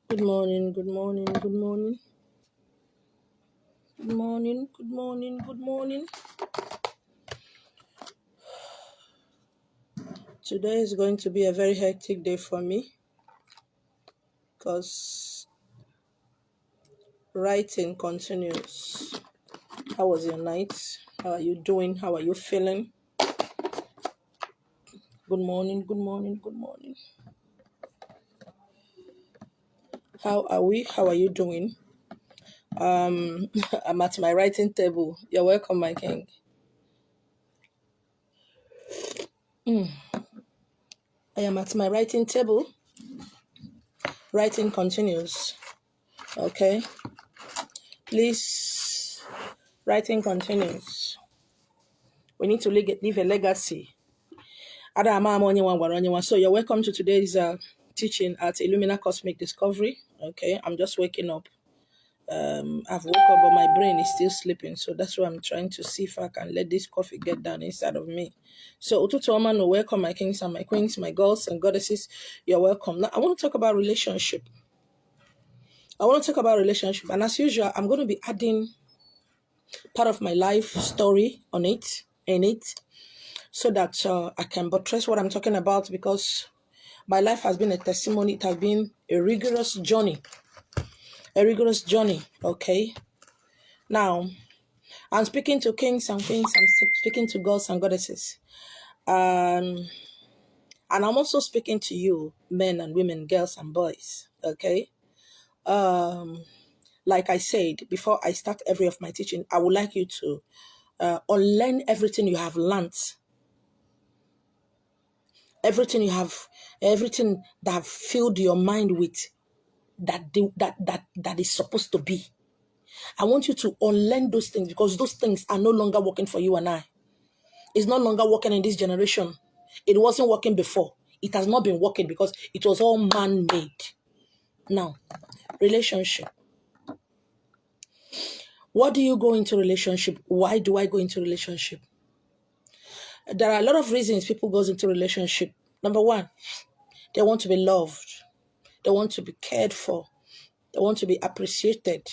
Good morning, good morning, good morning, good morning, good morning, good morning. Today is going to be a very hectic day for me because writing continues. How was your night? How are you doing? How are you feeling? Good morning, good morning, good morning. How are we? How are you doing? I'm at my writing table. You're welcome, my king. I am at my writing table. Writing continues. Okay. Please, writing continues. We need to leave a legacy. So you're welcome to today's teaching at Illumina Cosmic Discovery. Okay, I'm just waking up. I've woke up, but my brain is still sleeping. So that's why I'm trying to see if I can let this coffee get down inside of me. So Ututu Omano, welcome my kings and my queens, my girls and goddesses. You're welcome. Now I want to talk about relationship. And as usual, I'm going to be adding part of my life story on it, so that I can buttress what I'm talking about, because my life has been a testimony. It has been a rigorous journey. Okay. Now, I'm speaking to kings and queens. I'm speaking to gods and goddesses. And I'm also speaking to you, men and women, girls and boys. Okay. Like I said, before I start every of my teaching, I would like you to unlearn everything you have learned. Everything that have filled your mind with that is supposed to be. I want you to unlearn those things, because those things are no longer working for you and I. It's no longer working in this generation. It wasn't working before. It has not been working because it was all man-made. Now, relationship. What do you go into relationship? Why do I go into relationship? There are a lot of reasons people go into relationship. Number one, they want to be loved. They want to be cared for. They want to be appreciated.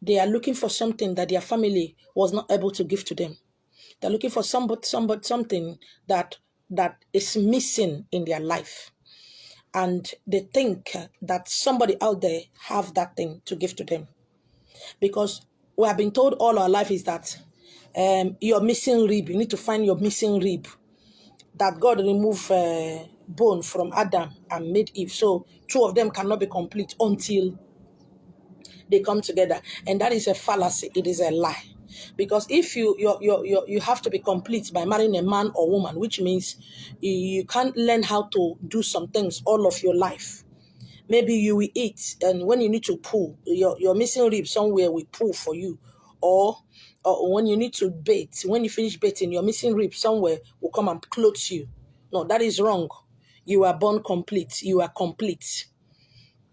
They are looking for something that their family was not able to give to them. They're looking for something that is missing in their life. And they think that somebody out there have that thing to give to them. Because we have been told all our life is that you're missing rib. You need to find your missing rib. That God removed bone from Adam and made Eve. So two of them cannot be complete until they come together. And that is a fallacy. It is a lie. Because if you have to be complete by marrying a man or woman, which means you can't learn how to do some things all of your life. Maybe you will eat, and when you need to pull, your missing rib somewhere will pull for you. Or when you need to bait, when you finish baiting, your missing rib somewhere will come and clothe you. No, that is wrong. You are born complete. You are complete.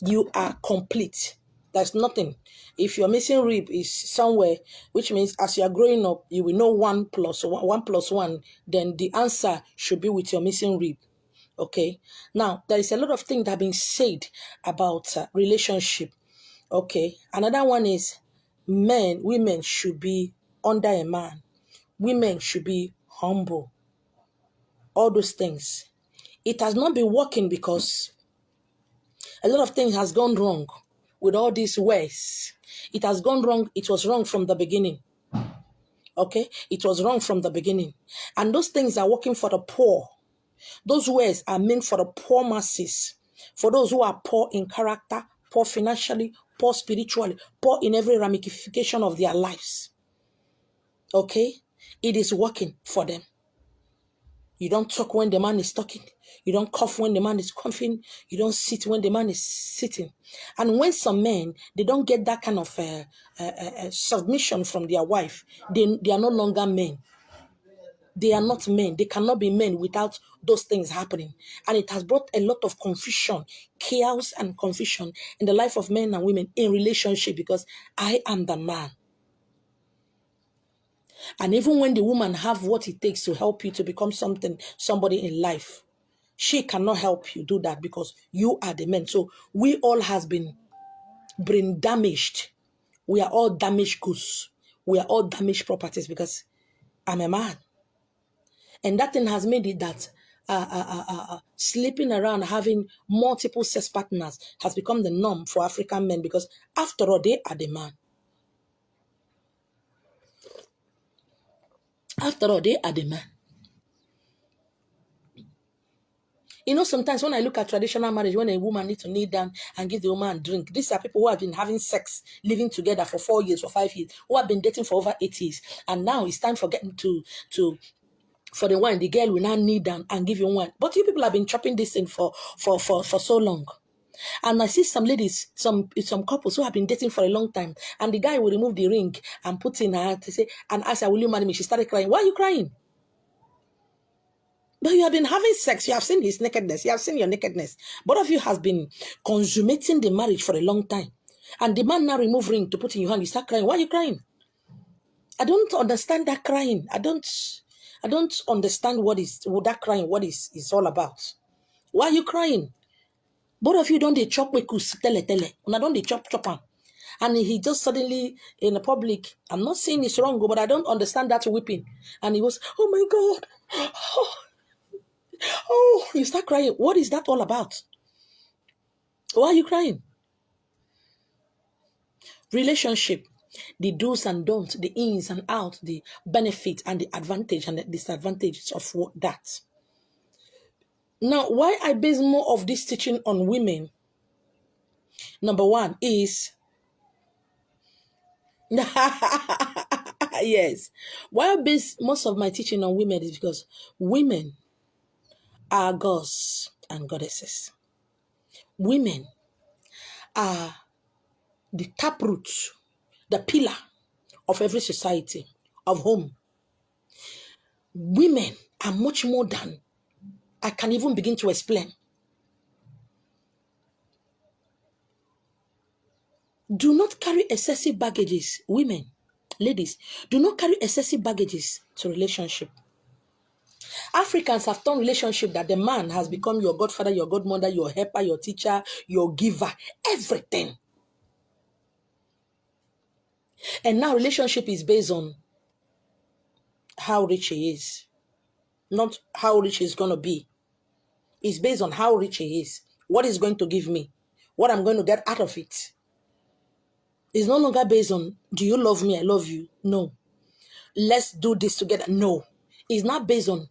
You are complete. There's nothing. If your missing rib is somewhere, which means as you are growing up, you will know 1 plus 1, then the answer should be with your missing rib. Okay. Now, there is a lot of things that have been said about relationship. Okay. Another one is women should be under a man. Women should be humble. All those things. It has not been working because a lot of things has gone wrong with all these ways. It has gone wrong. It was wrong from the beginning. Okay? It was wrong from the beginning. And those things are working for the poor. Those words are meant for the poor masses, for those who are poor in character, poor financially, poor spiritually, poor in every ramification of their lives. Okay? It is working for them. You don't talk when the man is talking. You don't cough when the man is coughing. You don't sit when the man is sitting. And when some men, they don't get that kind of submission from their wife, they are no longer men. They are not men. They cannot be men without those things happening. And it has brought a lot of confusion, chaos and confusion in the life of men and women in relationship, because I am the man. And even when the woman have what it takes to help you to become somebody in life, She cannot help you do that because you are the man. So we all has been brain damaged. We are all damaged goods. We are all damaged properties because I'm a man. And that thing has made it that sleeping around, having multiple sex partners has become the norm for African men because after all, they are the man. After all, they are the man. You know, sometimes when I look at traditional marriage, when a woman needs to kneel down and give the woman a drink, these are people who have been having sex, living together for 4 years, for 5 years, who have been dating for over 8 years. And now it's time for getting for the wine. The girl will now kneel down and give you wine. But you people have been chopping this in for so long. And I see some ladies, some couples who have been dating for a long time, and the guy will remove the ring and put in her to say, and ask her, will you marry me? She started crying. Why are you crying? But you have been having sex. You have seen his nakedness. You have seen your nakedness. Both of you has been consummating the marriage for a long time. And the man now remove ring to put in your hand. You start crying. Why are you crying? I don't understand that crying. I don't understand what that crying, what is all about. Why are you crying? Both of you don't they chop with tele. Una don't they chop. And he just suddenly in the public, I'm not saying it's wrong, but I don't understand that weeping. And he was, oh my God. Oh, you start crying. What is that all about? Why are you crying? Relationship, the do's and don'ts, the ins and outs, the benefits and the advantage and the disadvantages of that. Now, why I base more of this teaching on women, number one is, yes, why I base most of my teaching on women is because women are gods and goddesses. Women are the taproot, the pillar of every society, of home. Women are much more than I can even begin to explain. Do not carry excessive baggages, women, ladies, do not carry excessive baggages to relationship. Africans have turned relationship that the man has become your godfather, your godmother, your helper, your teacher, your giver, everything. And now relationship is based on how rich he is, not how rich he's going to be. It's based on how rich he is, what he's going to give me, what I'm going to get out of it. It's no longer based on, do you love me? I love you. No. Let's do this together. No. It's not based on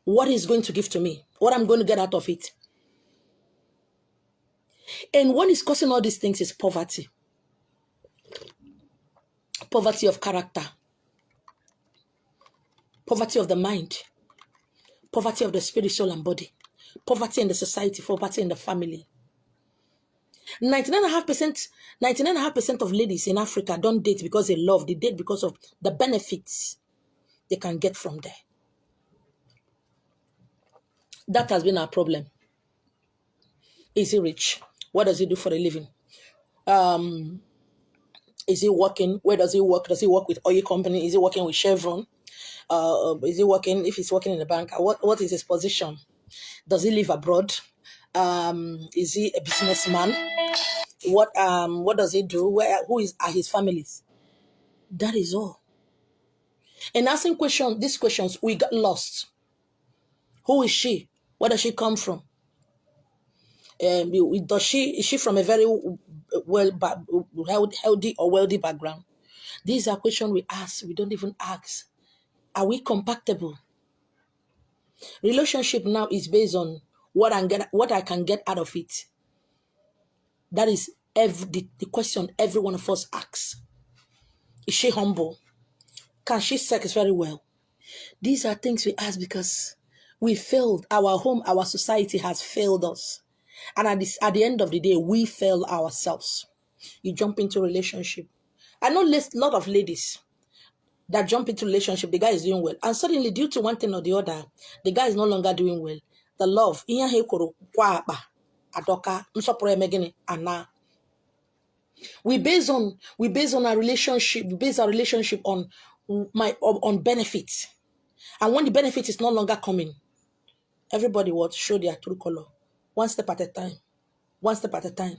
what he's going to give to me, what I'm going to get out of it. And what is causing all these things is poverty. Poverty of character. Poverty of the mind. Poverty of the spirit, soul, and body. Poverty in the society, poverty in the family. 99.5% of ladies in Africa don't date because they love. They date because of the benefits they can get from there. That has been our problem. Is he rich? What does he do for a living? Is he working? Where does he work? Does he work with oil company? Is he working with Chevron? Is he working, if he's working in the bank, what is his position? Does he live abroad? Is he a businessman? What does he do? Who are his families? That is all. And asking these questions, we got lost. Who is she? Where does she come from? Is she from a very healthy or wealthy background? These are questions we ask. We don't even ask. Are we compatible? Relationship now is based on what I can get out of it. That is the question every one of us asks. Is she humble? Can she sex very well? These are things we ask because we failed. Our home, our society has failed us. And at the end of the day, we fail ourselves. You jump into a relationship. I know a lot of ladies that jump into relationship, the guy is doing well. And suddenly, due to one thing or the other, the guy is no longer doing well. The love. We base our relationship on benefits. And when the benefit is no longer coming, Everybody would show their true color. One step at a time. One step at a time.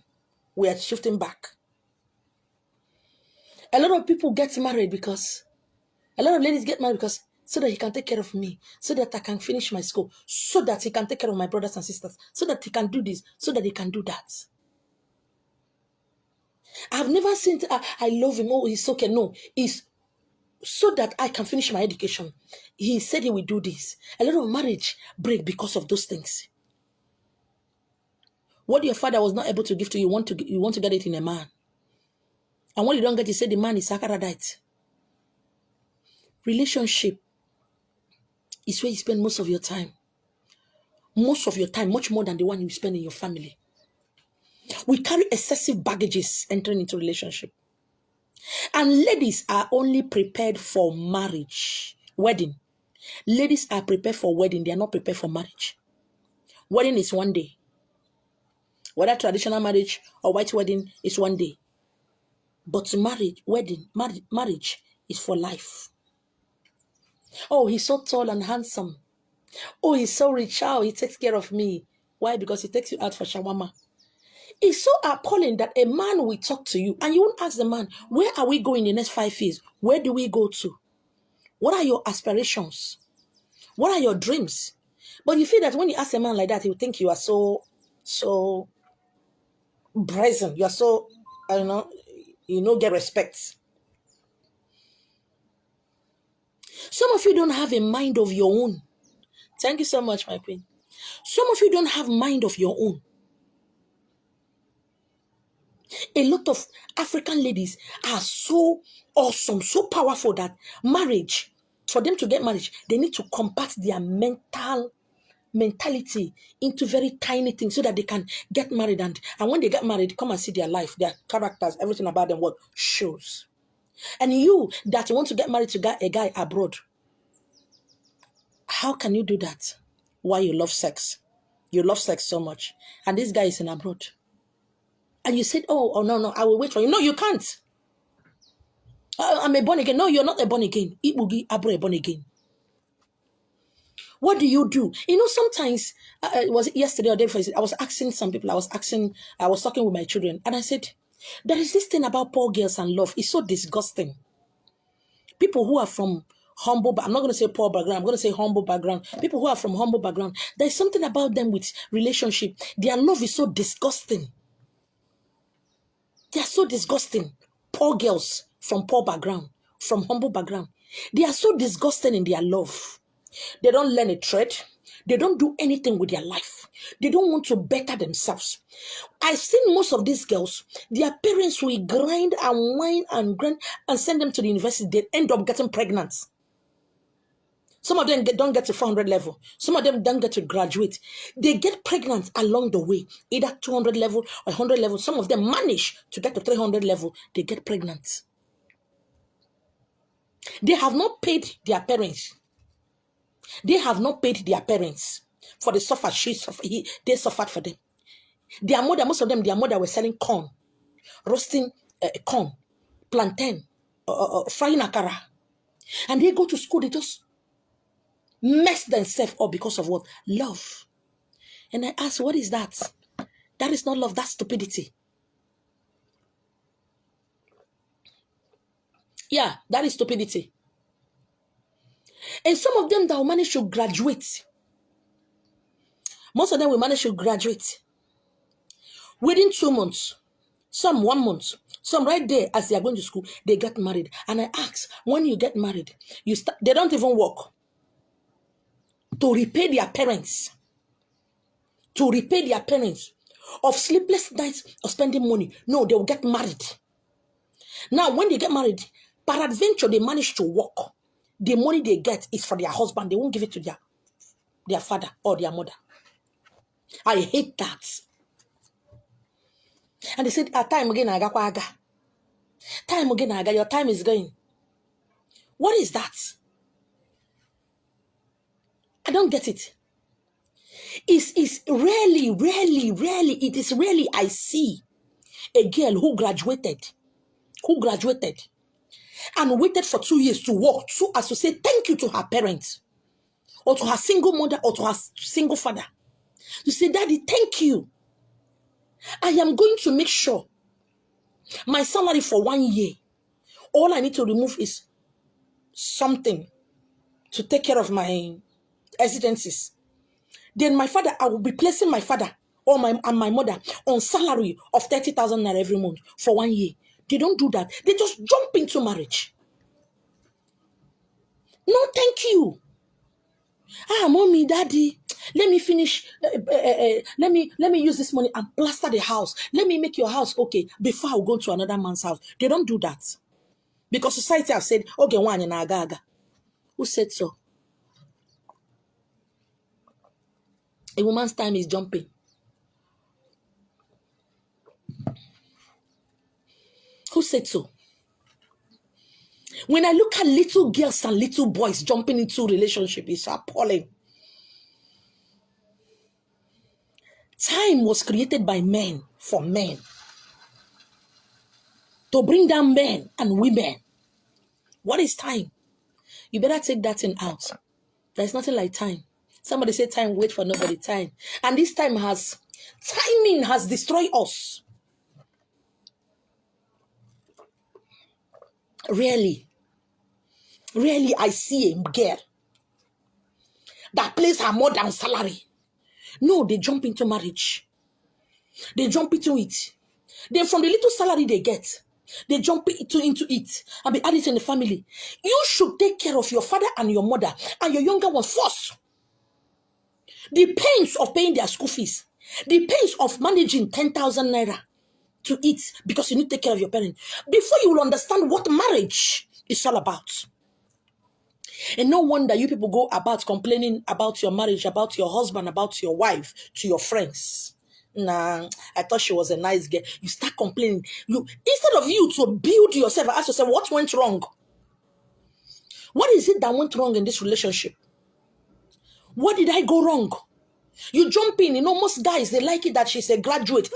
We are shifting back. A lot of people get married because, a lot of ladies get married because, so that he can take care of me, so that I can finish my school, so that he can take care of my brothers and sisters, so that he can do this, so that he can do that. I've never seen, I love him, oh, he's okay. No, it's so that I can finish my education. He said he will do this. A lot of marriage break because of those things. What your father was not able to give to you, you want to get it in a man. And when you don't get it, you say the man is saccharidite. Relationship is where you spend most of your time. Most of your time, much more than the one you spend in your family. We carry excessive baggages entering into relationship. And ladies are only prepared for marriage, wedding. Ladies are prepared for wedding. They are not prepared for marriage. Wedding is one day. Whether traditional marriage or white wedding is one day. But marriage is for life. Oh, he's so tall and handsome. Oh, he's so rich. Oh, he takes care of me. Why? Because he takes you out for shawarma. It's so appalling that a man will talk to you and you won't ask the man, where are we going in the next 5 years? Where do we go to? What are your aspirations? What are your dreams? But you feel that when you ask a man like that, he will think you are so brazen. You are so, I don't know, get respect. Some of you don't have a mind of your own. Thank you so much, my queen. Some of you don't have mind of your own. A lot of African ladies are so awesome, so powerful that marriage, for them to get married, they need to compact their mentality into very tiny things so that they can get married. And when they get married, come and see their life, their characters, everything about them, what shows. And you that want to get married to a guy abroad, how can you do that? Why? You love sex. You love sex so much. And this guy is in abroad. And you said, oh no, I will wait for you. No, you can't. I'm a born again. No, you're not a born again. Ibugi abro a born again. What do you do? Sometimes, was it yesterday or day before, I was asking some people, I was talking with my children, and I said, there is this thing about poor girls and love. It's so disgusting. People who are from humble, but I'm not going to say poor background, I'm going to say humble background. People who are from humble background, there's something about them with relationship. Their love is so disgusting. They are so disgusting. Poor girls from poor background, from humble background. They are so disgusting in their love. They don't learn a trade. They don't do anything with their life. They don't want to better themselves. I've seen most of these girls, their parents will grind and whine and grind and send them to the university. They end up getting pregnant. Some of them don't get to 400 level. Some of them don't get to graduate. They get pregnant along the way, either 200 level or 100 level. Some of them manage to get to 300 level. They get pregnant. They have not paid their parents. They have not paid their parents for the suffer. They suffered for them. Their mother, most of them, their mother was selling corn, roasting corn, plantain, frying akara. And they go to school, they just mess themselves up because of what? Love. And I ask, what is that? That is not love, that's stupidity. Yeah, that is stupidity. And some of them that will manage to graduate, most of them will manage to graduate within 2 months, some 1 month, some right there as they are going to school, they get married. And I ask, when you get married, they don't even work to repay their parents. To repay their parents of sleepless nights of spending money. No, they will get married. Now, when they get married, peradventure, they manage to work. The money they get is for their husband. They won't give it to their father or their mother. I hate that. And they said, time again, aga. Time again, aga. Your time is going. What is that? I don't get it. It's rarely, it is rarely I see a girl who graduated and waited for 2 years to work so as to say thank you to her parents. or to her single mother or to her single father. You say, Daddy, thank you. I am going to make sure my salary for 1 year, all I need to remove is something to take care of my exigencies. Then my father, I will be placing my father or my mother on salary of 30,000 naira every month for 1 year. They don't do that. They just jump into marriage. No, thank you. Mommy, Daddy, let me finish. Let me use this money and plaster the house. Let me make your house okay before I go to another man's house. They don't do that because society have said, okay, one in agaga. Who said so? A woman's time is jumping. Who said so? When I look at little girls and little boys jumping into relationship, it's appalling. Time was created by men for men to bring down men and women. What is time? You better take that thing out. There's nothing like time. Somebody said time wait for nobody. Time. And this timing has destroyed us. Really, I see a girl that plays her more than salary. No, they jump into marriage. They jump into it. Then from the little salary they get, they jump into it and be added in the family. You should take care of your father and your mother and your younger ones first. The pains of paying their school fees, the pains of managing 10,000 naira to eat because you need to take care of your parents, before you will understand what marriage is all about. And no wonder you people go about complaining about your marriage, about your husband, about your wife to your friends. Nah, I thought she was a nice girl. You start complaining. Instead of you to build yourself, ask yourself, what went wrong? What is it that went wrong in this relationship? What did I go wrong? You jump in. Most guys, they like it that she's a graduate.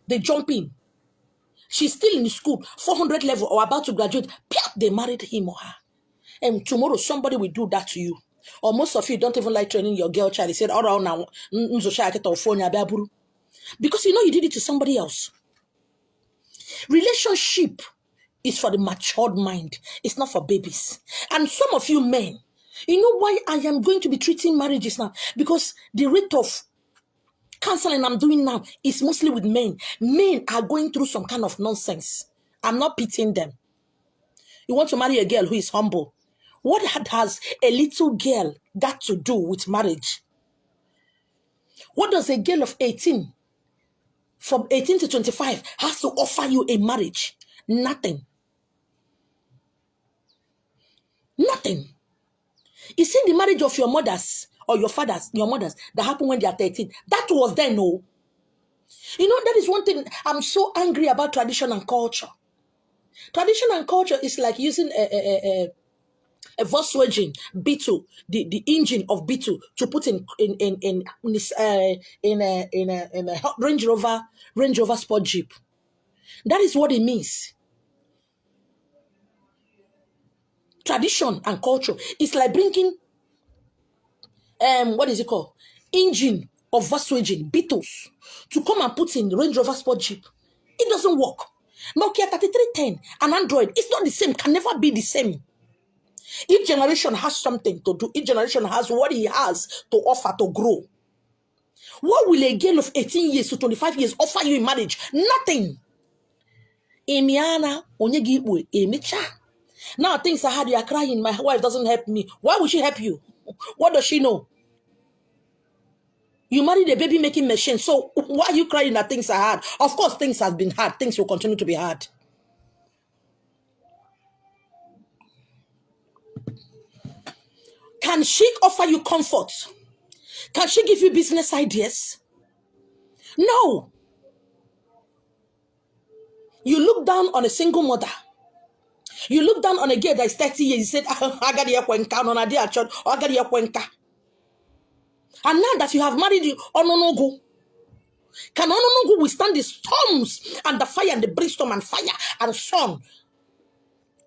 They jump in. She's still in school, 400 level or about to graduate. They married him or her. And tomorrow somebody will do that to you. Or most of you don't even like training your girl child. They said, all right, now, because you did it to somebody else. Relationship is for the matured mind. It's not for babies. And some of you men, you know why I am going to be treating marriages now? Because the rate of counseling I'm doing now is mostly with men. Men are going through some kind of nonsense. I'm not pitying them. You want to marry a girl who is humble. What has a little girl got to do with marriage? What does a girl of 18, from 18 to 25, has to offer you in marriage? Nothing. Nothing. You see the marriage of your mothers or your fathers, your mothers, that happened when they are 13. That was then, no. That is one thing I'm so angry about tradition and culture. Tradition and culture is like using a Volkswagen Beetle, the engine of Beetle, to put in a Range Rover Sport Jeep. That is what it means. Tradition and culture is like bringing what is it called? Engine of Volkswagen Beetles to come and put in the Range Rover Sport Jeep. It doesn't work. Nokia 3310 and Android, it's not the same, can never be the same. Each generation has something to do. Each generation has what he has to offer to grow. What will a girl of 18 years to 25 years offer you in marriage? Nothing. Now things are hard, you are crying, my wife doesn't help me. Why would she help you? What does she know? You married a baby making machine, so why are you crying that things are hard? Of course, things have been hard. Things will continue to be hard. Can she offer you comfort? Can she give you business ideas? No. You look down on a single mother. You look down on a girl that is 30 years. You said, I got your kwenka, no, I did a church, I got your kwenka. And now that you have married Ononogo, can Ononogo withstand the storms and the fire and the brimstone and fire and sun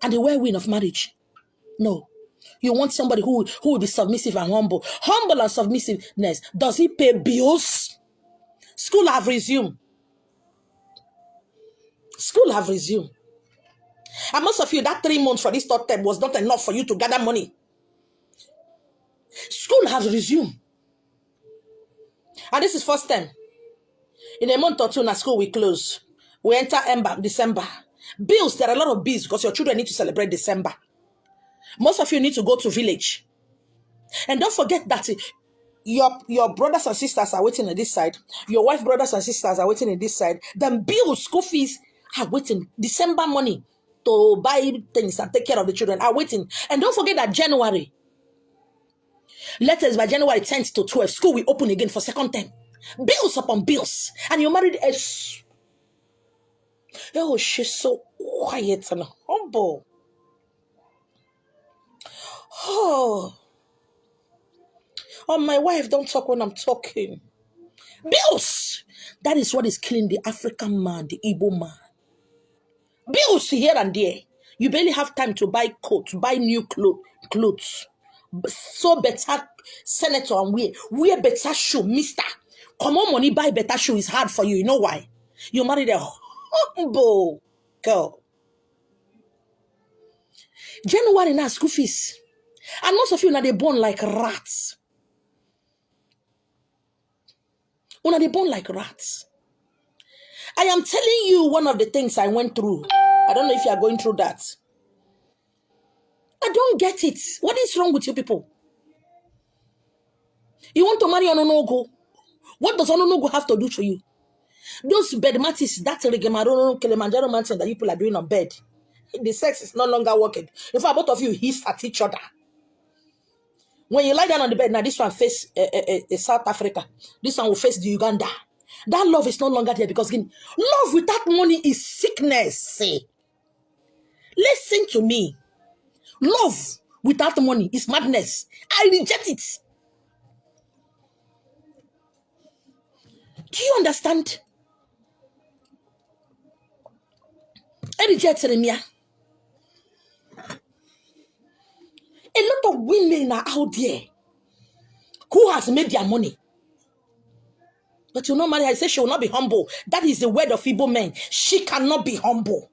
and the whirlwind of marriage? No. You want somebody who will be submissive and humble. Humble and submissiveness. Does he pay bills? School have resumed. School have resumed. And most of you, that 3 months for this third term was not enough for you to gather money. School has resumed. And this is first term. In a month or two, now school will close. We enter December. Bills, there are a lot of bills because your children need to celebrate December. Most of you need to go to village. And don't forget that your brothers and sisters are waiting on this side. Your wife brothers and sisters are waiting on this side. Then bills, school fees are waiting. December money to buy things and take care of the children are waiting. And don't forget that January. Letters by January 10th to 12th. School will open again for second term. Bills upon bills. And you married a... Oh, she's so quiet and humble. Oh, my wife, don't talk when I'm talking. Bills. That is what is killing the African man, the Igbo man. Bills here and there. You barely have time to buy coats, buy new clothes. So better senator and wear better shoe, mister. Come on, money, buy better shoe is hard for you. You know why? You married a humble girl. January now, school fees. And most of you now, they born like rats. When they born like rats. I am telling you one of the things I went through. I don't know if you are going through that. I don't get it. What is wrong with you people? You want to marry Ononogo? What does Ononogo have to do to you? Those bed matches, that Kilimanjaro mountain that you people are doing on bed. The sex is no longer working. In fact, both of you hiss at each other. When you lie down on the bed, now this one face South Africa. This one will face the Uganda. That love is no longer there because again, love without money is sickness. Listen to me. Love without money is madness. I reject it. Do you understand? I reject it. A lot of women are out there who has made their money. But you know, Maria, I say she will not be humble. That is the word of Igbo men. She cannot be humble.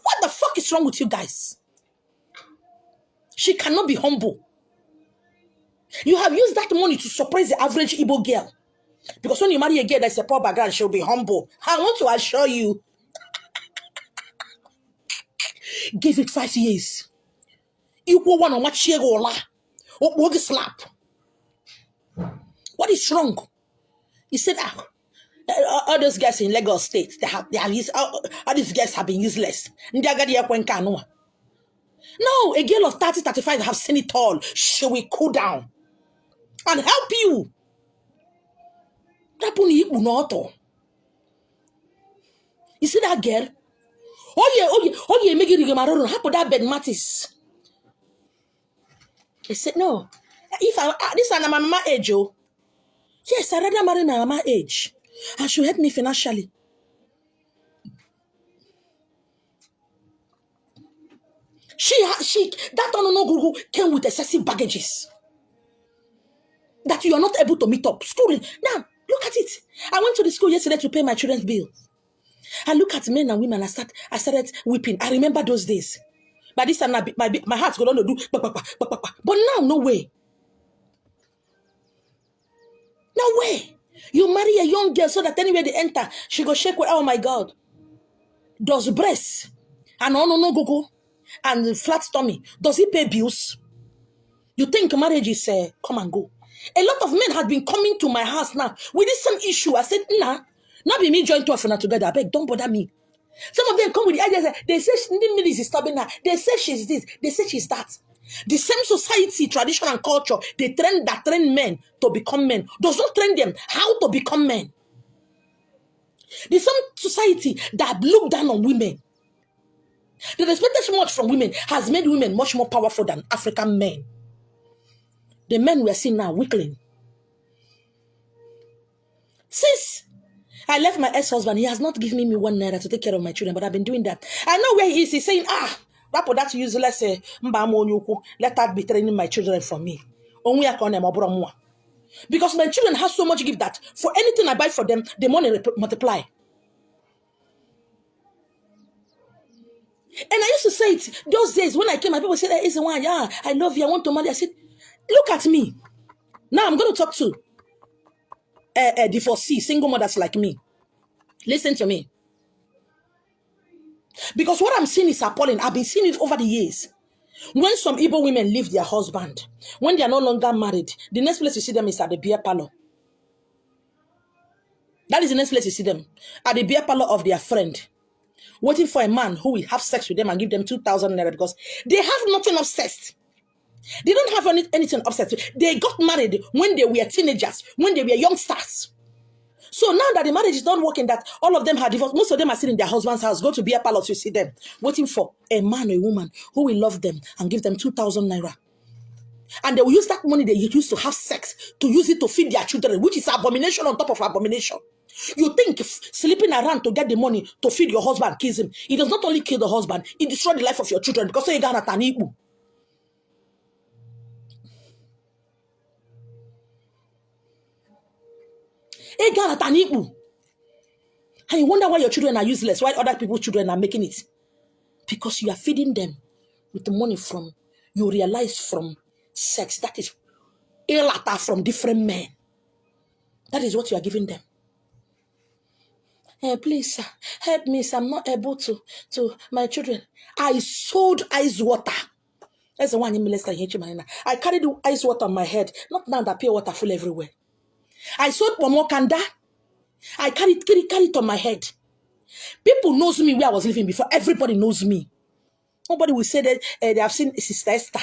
What the fuck is wrong with you guys? She cannot be humble. You have used that money to suppress the average Igbo girl. Because when you marry a girl that's a poor background, she'll be humble. I want to assure you, give it 5 years. Equal one on what she go slap. What is wrong? You said, all those guys in Lagos State, they have used, all these guys have been useless. No, a girl of 30, 35 have seen it all. She will cool down and help you. You see that girl? Oh yeah, make it how put that bed mattis. I said, no. If this is my mama age, oh. Yes, I rather marry my mama age. And she'll help me financially. That Ononogo came with excessive baggages that you are not able to meet up. Schooling. Now, look at it. I went to the school yesterday to pay my children's bill. I look at men and women. I started weeping. I remember those days. By this time, my heart's going to do. But now, no way. No way. You marry a young girl so that anywhere they enter, she go shake with, oh my God. Does breasts and Ononogo and flat tummy, does he pay bills? You think marriage is come and go? A lot of men have been coming to my house now with this same issue. I said, nah, not be me join 12 now together. I beg, don't bother me. Some of them come with the idea, they say is disturbing her. They say she's this, they say she's that. The same society, tradition and culture, they train men to become men. Does not train them how to become men. The same society that look down on women, that expected so much from women, has made women much more powerful than African men. The men we are seeing now, weakling. Since I left my ex-husband, he has not given me 1 naira to take care of my children, but I've been doing that. I know where he is. He's saying, That useless let that be training my children for me. Because my children have so much gift that for anything I buy for them, the money multiply. And I used to say it those days when I came, my people said, hey, one, yeah, I love you, I want to marry. I said, look at me. Now I'm going to talk to divorcee, single mothers like me. Listen to me. Because what I'm seeing is appalling. I've been seeing it over the years. When some Igbo women leave their husband, when they are no longer married, the next place you see them is at the beer parlor. That is the next place you see them. At the beer parlor of their friend. Waiting for a man who will have sex with them and give them 2,000 naira because they have nothing obsessed. They don't have anything obsessed. They got married when they were teenagers, when they were youngsters. So now that the marriage is not working, that all of them have divorced, most of them are sitting in their husband's house, go to beer parlor to see them, waiting for a man or a woman who will love them and give them 2,000 naira. And they will use that money they used to have sex to use it to feed their children, which is abomination on top of abomination. You think sleeping around to get the money to feed your husband kills him. It does not only kill the husband, it destroys the life of your children because you got a tanibu. And you wonder why your children are useless, why other people's children are making it. Because you are feeding them with the money from, you realize from sex, that is illata from different men. That is what you are giving them. Hey, please, sir, help me, sir. I'm not able to my children. I sold ice water. That's the one in Melissa. I carried the ice water on my head. Not now that pure water full everywhere. I sold Pomokanda. I carried it on my head. People knows me where I was living before. Everybody knows me. Nobody will say that they have seen Sister Esther,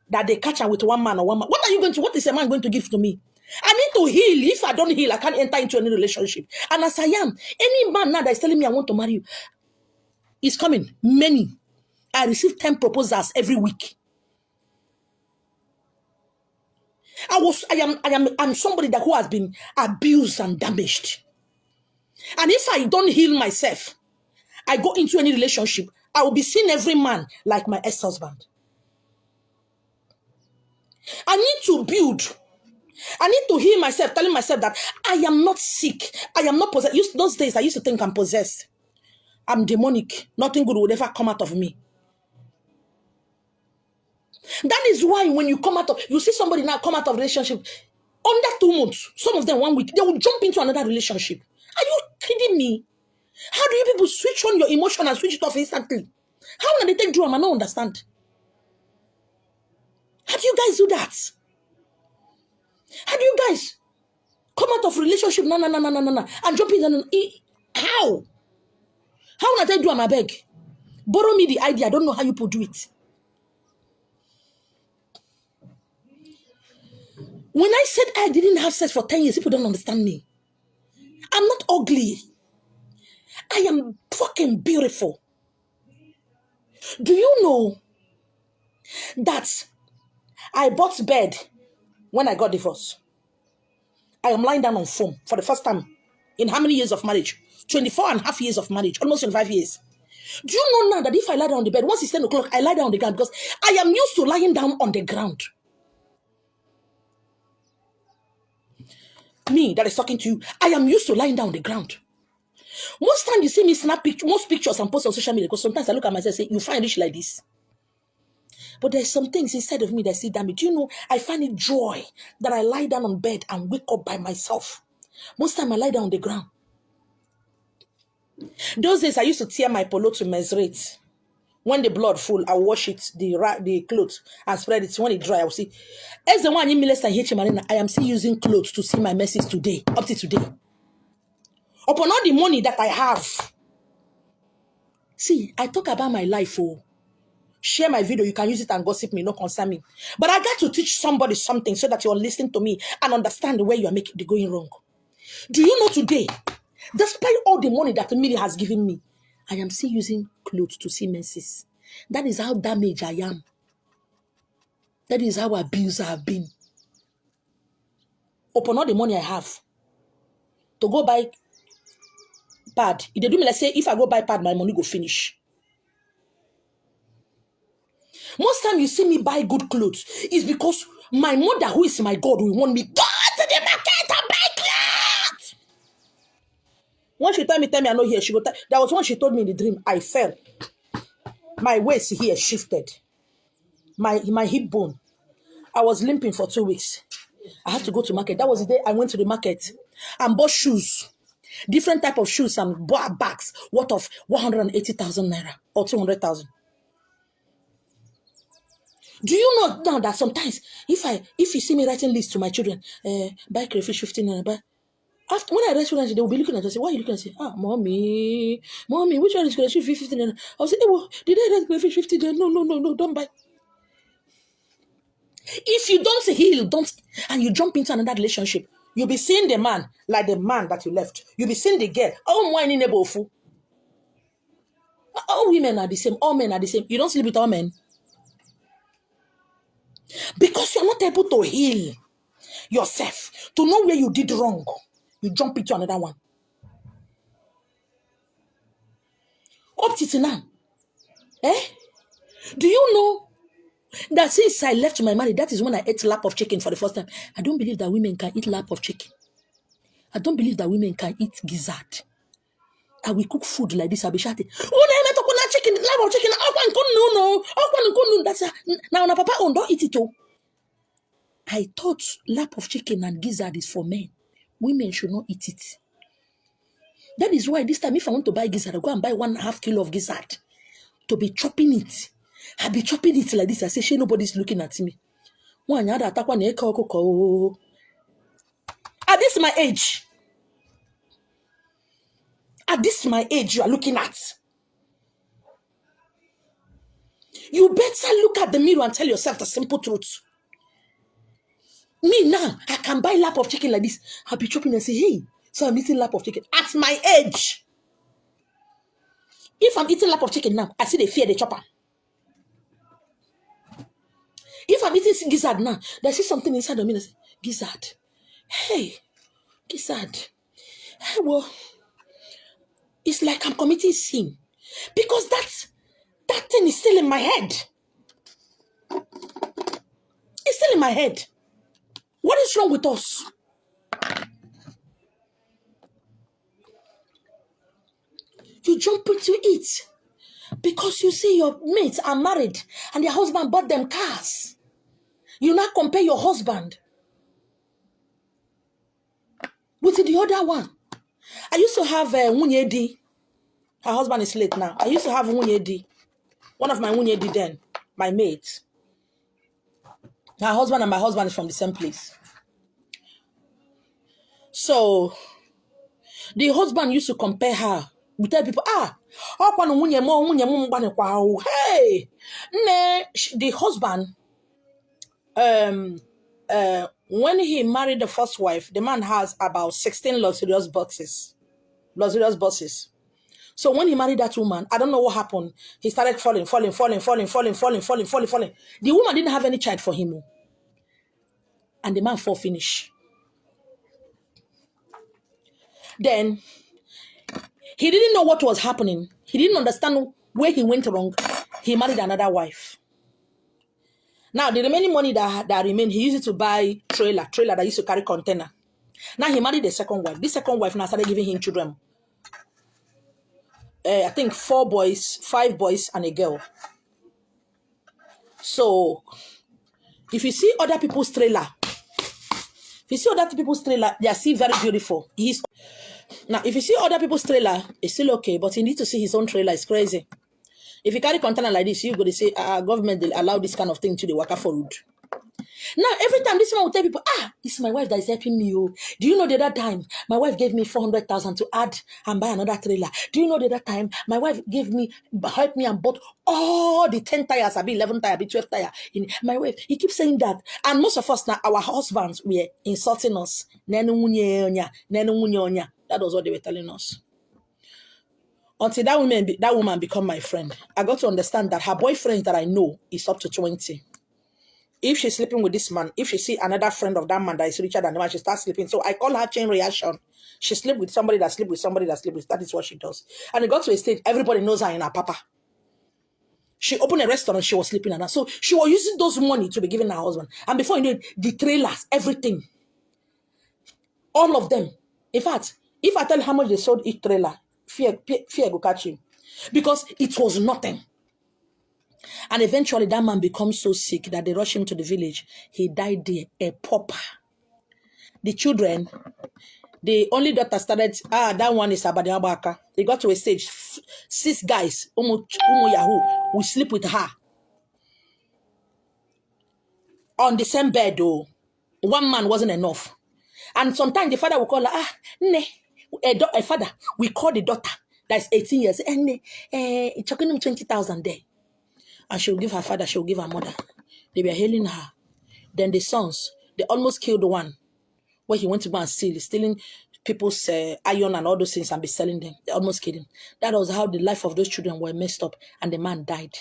that they catch her with one man or one man. What is a man going to give to me? I need to heal. If I don't heal, I can't enter into any relationship. And as I am, any man now that is telling me I want to marry you is coming. Many. I receive 10 proposals every week. I'm somebody who has been abused and damaged. And if I don't heal myself, I go into any relationship, I will be seeing every man like my ex-husband. I need to build. I need to heal myself, telling myself that I am not sick. I am not possessed. Those days, I used to think I'm possessed. I'm demonic. Nothing good would ever come out of me. That is why when you come out of, you see somebody now come out of relationship, under 2 months, some of them 1 week, they will jump into another relationship. Are you kidding me? How do you people switch on your emotion and switch it off instantly? How do they take drum? I don't understand. How do you guys do that? How do you guys come out of relationship? No, and jump in? How? How do I do? I beg. Borrow me the idea. I don't know how you people do it. When I said I didn't have sex for 10 years, people don't understand me. I'm not ugly. I am fucking beautiful. Do you know that I bought bed when I got divorced? I am lying down on foam for the first time in how many years of marriage? 24 and a half years of marriage, almost 25 years. Do you know now that if I lie down on the bed, once it's 10 o'clock, I lie down on the ground because I am used to lying down on the ground. Me that is talking to you, I am used to lying down on the ground. Most time you see me snap most pictures and post on social media because sometimes I look at myself and say, you find rich like this. But there's some things inside of me that say, damn it. Do you know, I find it joy that I lie down on bed and wake up by myself. Most time I lie down on the ground. Those days I used to tear my polo to menstruate. When the blood full, I wash it, the clothes, and spread it. When it dry, I will see. As the one in Melissa I am still using clothes to see my message today, up to today. Upon all the money that I have. See, I talk about my life. Oh, share my video. You can use it and gossip me, no concern me. But I got to teach somebody something so that you're listening to me and understand where you are going wrong. Do you know today, despite all the money that Miri has given me, I am still using clothes to see menses. That is how damaged I am. That is how abused I have been. Upon all the money I have, to go buy pad. If they do me like say, if I go buy pad, my money go finish. Most time you see me buy good clothes is because my mother, who is my God, will want me, go to the market and buy clothes. When she tell me, I'm not here, she go, there was one she told me in the dream, I fell. My waist here shifted. My hip bone. I was limping for 2 weeks. I had to go to market. That was the day I went to the market and bought shoes. Different type of shoes and bought bags worth of 180,000 naira or 200,000. Do you know now that sometimes if you see me writing lists to my children, buy crayfish 15 naira, buy. After when I write to them, they will be looking at us and say, why are you looking at us? Mommy, which one is crayfish 15 naira? I'll say, hey, well, did I write crayfish 15 naira? No, don't buy. If you don't heal, and you jump into another relationship, you'll be seeing the man like the man that you left. You'll be seeing the girl. All women are the same. All men are the same. You don't sleep with all men. Because you're not able to heal yourself, to know where you did wrong. You jump into another one. Up to now. Do you know that since I left my marriage, that is when I ate lap of chicken for the first time. I don't believe that women can eat lap of chicken. I don't believe that women can eat gizzard. I will cook food like this. I'll be shouting, oh, chicken, lap of chicken. No. That's now, Papa, don't eat it. I thought lap of chicken and gizzard is for men. Women should not eat it. That is why this time, if I want to buy gizzard, I go and buy 1.5 kilo of gizzard to be chopping it. I'll be chopping it like this. I say, "She nobody's looking at me." At this my age. At this my age, you are looking at. You better look at the mirror and tell yourself the simple truth. Me now, I can buy lap of chicken like this. I'll be chopping and say, hey, so I'm eating lap of chicken. At my age. If I'm eating lap of chicken now, I see they fear the chopper. If I'm eating gizzard now, they see something inside of me that says, gizzard. Hey, gizzard. Hey, well, it's like I'm committing sin. Because that thing is still in my head. It's still in my head. What is wrong with us? You jump into it because you see your mates are married and their husband bought them cars. You now compare your husband with the other one. I used to have Wunyedi. Her husband is late now. I used to have Wunyedi. One of my Wunyedi then, my mate. Her husband and my husband is from the same place. So, the husband used to compare her. We tell people, hey, the husband, when he married the first wife, the man has about 16 luxurious buses. So when he married that woman, I don't know what happened. He started falling. The woman didn't have any child for him. And the man fall finish. Then, he didn't know what was happening. He didn't understand where he went wrong. He married another wife. Now, the remaining money that remained, he used it to buy trailer that used to carry container. Now, he married the second wife. This second wife now started giving him children. I think 5 boys and a girl. So, if you see other people's trailer, they are still very beautiful. Now, if you see other people's trailer, it's still okay, but you need to see his own trailer. It's crazy. If you carry container like this, you're going to say, government, they allow this kind of thing to the worker for road. Now, every time this man will tell people, it's my wife that is helping me. Oh. Do you know the other time my wife gave me 400,000 to add and buy another trailer? Do you know the other time my wife helped me and bought all the 10 tires, 11 tires, 12 tires. My wife, he keeps saying that. And most of us now, our husbands were insulting us. That was what they were telling us. Until that woman become my friend, I got to understand that her boyfriend that I know is up to 20. If she's sleeping with this man, if she see another friend of that man that is richer than the man, she starts sleeping. So I call her chain reaction. She sleep with somebody that sleep with somebody that sleep with. That is what she does. And it got to a stage, everybody knows her in her papa. She opened a restaurant, she was sleeping at that. So she was using those money to be giving her husband. And before you know it, the trailers, everything, all of them. In fact, if I tell you how much they sold each trailer, fear go catch you. Because it was nothing. And eventually that man becomes so sick that they rush him to the village. He died there, a pauper. The children, the only daughter started, that one is Abadi Abaka. They got to a stage, 6 guys, umu Yahoo, will sleep with her. On the same bed though. One man wasn't enough. And sometimes the father will call her, a father, we call the daughter that's 18 years, chucking him 20,000 there. And she'll give her father, she'll give her mother. They were hailing her. Then the sons, they almost killed one where he went to go and stealing people's iron and all those things and be selling them. They almost killed him. That was how the life of those children were messed up. And the man died.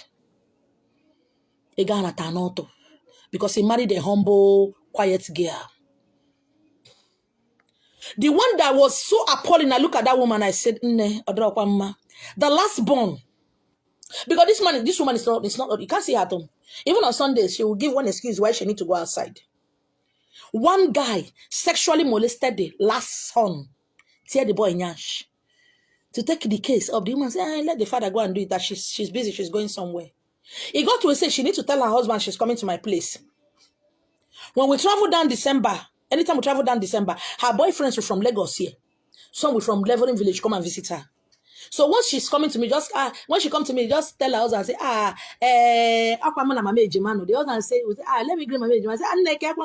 Because he married a humble, quiet girl. The one that was so appalling, I look at that woman, I said, the last born. Because this woman is not, you can't see her at home. Even on Sundays, she will give one excuse why she need to go outside. One guy sexually molested the last son, tear the boy in yash. To take the case of the woman, say, let the father go and do it, that she's busy, she's going somewhere. He got to say she needs to tell her husband she's coming to my place. When we travel down December, anytime we travel down December, her boyfriends were from Lagos here. Some were from Levering Village, come and visit her. So once she's coming to me, when she comes to me, just tell her husband, say, the husband say, let me greet my age. I say,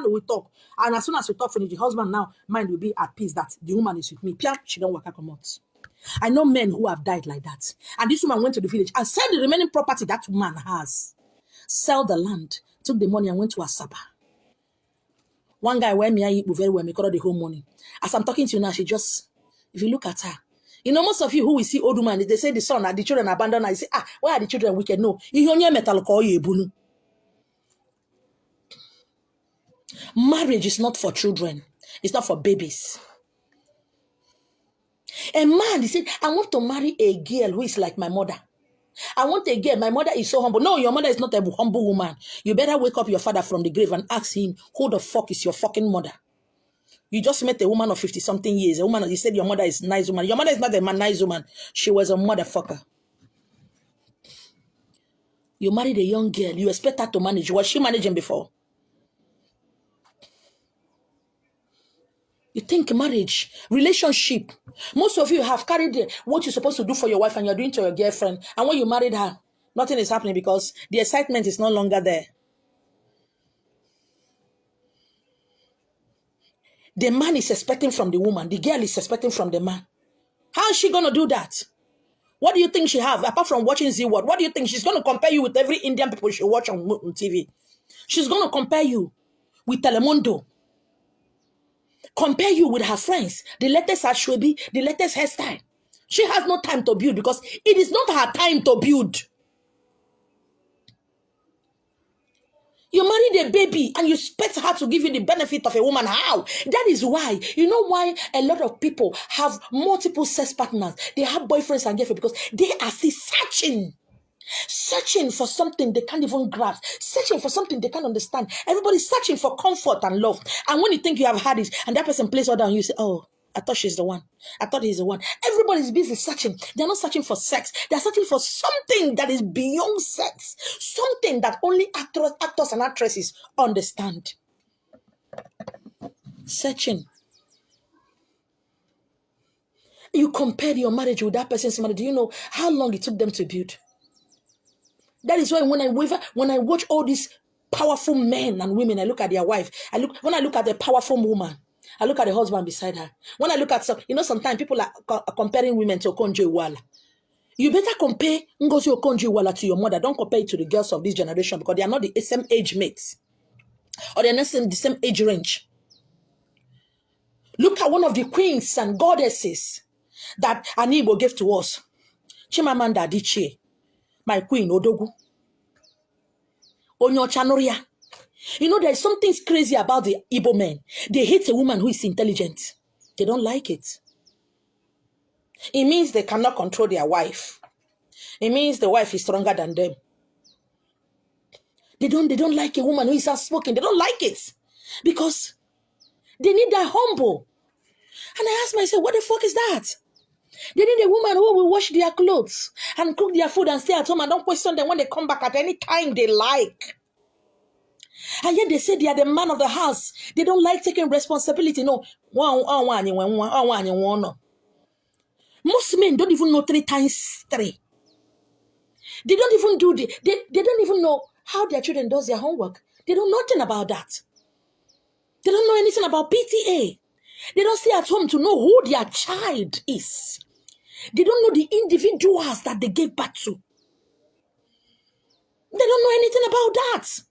we talk. And as soon as we talk, finish, the husband now, mind will be at peace that the woman is with me. She don't work out come out. I know men who have died like that. And this woman went to the village and sell the remaining property that man has. Sell the land, took the money and went to Asaba. One guy, where me I eat very well, me got all the whole money. As I'm talking to you now, she just, if you look at her, you know, most of you who will see old woman, they say the son and the children abandoned her. You say, why are the children wicked? No. Marriage is not for children. It's not for babies. A man, he said, I want to marry a girl who is like my mother. I want a girl. My mother is so humble. No, your mother is not a humble woman. You better wake up your father from the grave and ask him, who the fuck is your fucking mother? You just met a woman of 50-something years. A woman, you said your mother is a nice woman. Your mother is not a nice woman. She was a motherfucker. You married a young girl. You expect her to manage. Was she managing before? You think marriage, relationship. Most of you have carried what you're supposed to do for your wife and you're doing to your girlfriend. And when you married her, nothing is happening because the excitement is no longer there. The man is expecting from the woman. The girl is expecting from the man. How is she going to do that? What do you think she have? Apart from watching Z-World, what do you think? She's going to compare you with every Indian people she watch on TV. She's going to compare you with Telemundo. Compare you with her friends. The latest Ashwebi, the latest hairstyle. She has no time to build because it is not her time to build. You married a baby and you expect her to give you the benefit of a woman. How? That is why. You know why a lot of people have multiple sex partners. They have boyfriends and girlfriends because they are still searching for something they can't even grasp. Searching for something they can't understand. Everybody's searching for comfort and love. And when you think you have had it and that person plays all down, you say, oh, I thought she's the one. I thought he's the one. Everybody's busy searching. They're not searching for sex. They're searching for something that is beyond sex. Something that only actors and actresses understand. Searching. You compared your marriage with that person's marriage. Do you know how long it took them to build? That is why when I watch all these powerful men and women, I look at their wife. When I look at a powerful woman, I look at the husband beside her. When I look at sometimes people are comparing women to Okonjo Iweala. You better compare Ngozi Okonjo-Iweala to your mother. Don't compare it to the girls of this generation because they are not the same age mates. Or they are not the same age range. Look at one of the queens and goddesses that Anibo gave to us. Chimamanda Adichie. My queen, Odogu. Onyocha Noria. You know, there's something crazy about the Igbo men. They hate a woman who is intelligent. They don't like it. It means they cannot control their wife. It means the wife is stronger than them. They don't like a woman who is outspoken. They don't like it because they need that humble. And I asked myself, what the fuck is that? They need a woman who will wash their clothes and cook their food and stay at home and don't question them when they come back at any time they like. And yet they say they are the man of the house. They don't like taking responsibility. No. Most men don't even know 3 times 3. They don't even they don't even know how their children does their homework. They don't know nothing about that. They don't know anything about PTA. They don't stay at home to know who their child is. They don't know the individuals that they gave birth to. They don't know anything about that.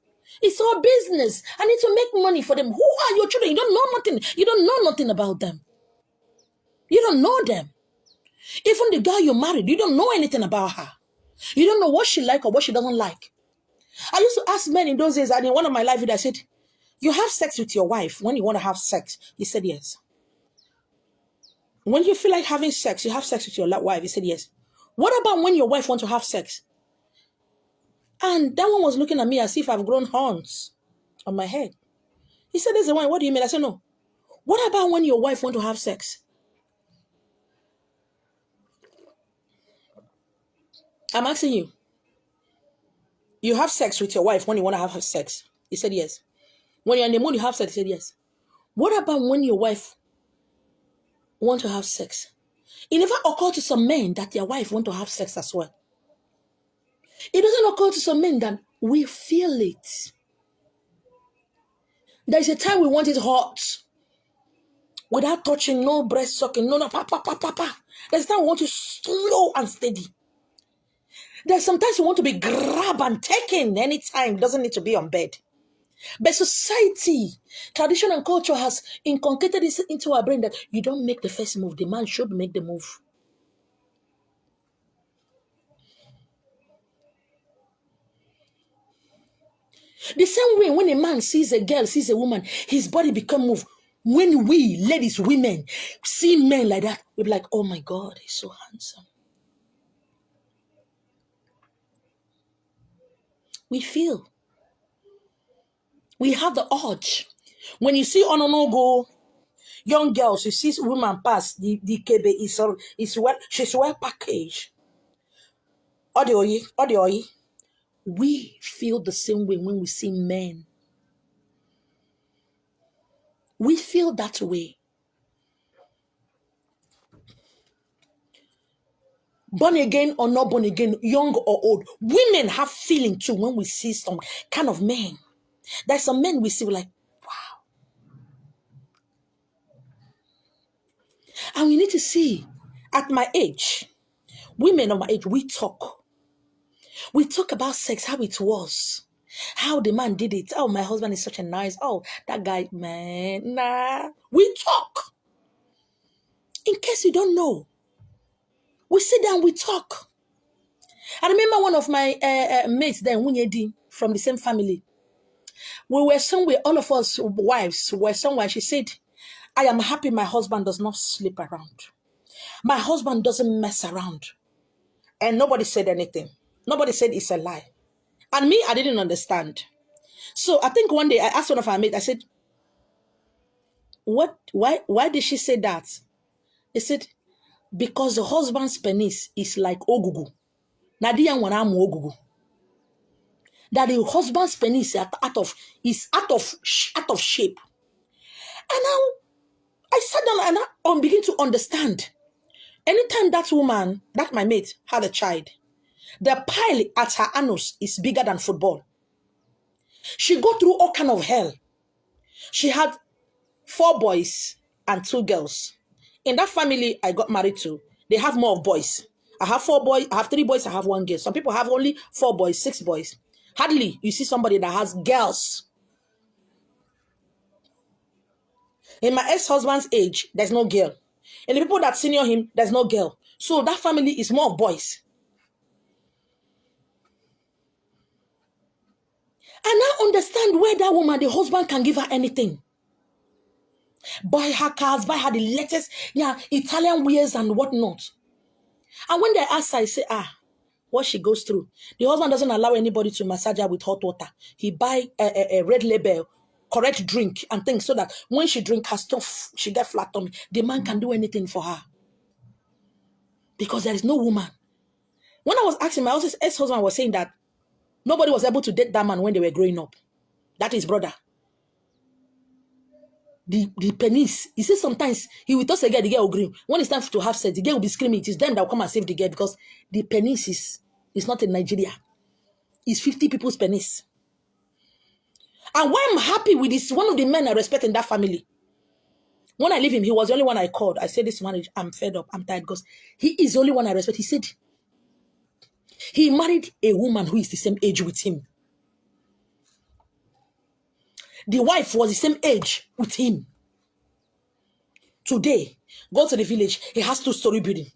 It's all business. I need to make money for them. Who are your children? You don't know nothing. You don't know nothing about them. You don't know them. Even the girl you married, you don't know anything about her. You don't know what she like or what she doesn't like. I used to ask men in those days, and in one of my live videos, I said, you have sex with your wife when you want to have sex? He said, yes. When you feel like having sex, you have sex with your wife? He said, yes. What about when your wife wants to have sex? And that one was looking at me as if I've grown horns on my head. He said, there's the one. What do you mean? I said, no. What about when your wife wants to have sex? I'm asking you. You have sex with your wife when you want to have sex? He said, yes. When you're in the mood, you have sex? He said, yes. What about when your wife wants to have sex? It never occurred to some men that their wife want to have sex as well. It doesn't occur to some men that we feel it. There's a time we want it hot. Without touching, no breast sucking, no, pa, pa, pa, pa, pa. There's a time we want it slow and steady. There's sometimes we want to be grabbed and taken anytime. It doesn't need to be on bed. But society, tradition and culture has inculcated this into our brain that you don't make the first move. The man should make the move. The same way when a man sees a girl, sees a woman, his body become move. When we, ladies, women, see men like that, we're like, oh my God, he's so handsome. We feel. We have the urge. When you see Ononogo, young girls, you see women pass, the KB is well, she's well packaged. Odioyi. We feel the same way when we see men. We feel that way. Born again or not born again, young or old, women have feeling too when we see some kind of men. There's some men we see, we're like, wow. And we need to see, at my age, women of my age, we talk. We talk about sex, how it was. How the man did it. Oh, my husband is such a nice. Oh, that guy, man. Nah. We talk. In case you don't know, we sit down, we talk. I remember one of my mates then, Wunyedi, from the same family. We were somewhere, all of us wives were somewhere. She said, I am happy my husband does not sleep around. My husband doesn't mess around. And nobody said anything. Nobody said it's a lie. And me, I didn't understand. So I think one day I asked one of our mates, I said, why did she say that? They said, because the husband's penis is like ogugu. Nadiyan wanamu ogugu. That the husband's penis is out of shape. And now I sat down and I begin to understand. Anytime that woman, that my mate, had a child, the pile at her anus is bigger than football. She go through all kind of hell. She had 4 boys and 2 girls. In that family I got married to, they have more of boys. I have 4 boys, I have 3 boys, I have 1 girl. Some people have only 4 boys, 6 boys. Hardly you see somebody that has girls. In my ex-husband's age, there's no girl. And the people that senior him, there's no girl. So that family is more of boys. And now understand where that woman, the husband can give her anything. Buy her cars, buy her the latest, Italian wares and whatnot. And when they ask her, I say, what she goes through. The husband doesn't allow anybody to massage her with hot water. He buy a Red Label, correct drink and things so that when she drink her stuff, she get flat tummy. The man can do anything for her. Because there is no woman. When I was asking, my ex-husband was saying that nobody was able to date that man when they were growing up. That is brother. The penis. He says sometimes he will toss a girl, the girl will agree. When it's time to have sex, the girl will be screaming. It is them that will come and save the girl because the penis is not in Nigeria. It's 50 people's penis. And why I'm happy with this, one of the men I respect in that family. When I leave him, he was the only one I called. I said, this marriage, I'm fed up, I'm tired because he is the only one I respect. He said, he married a woman who is the same age with him. The wife was the same age with him. Today, go to the village, he has 2-story building.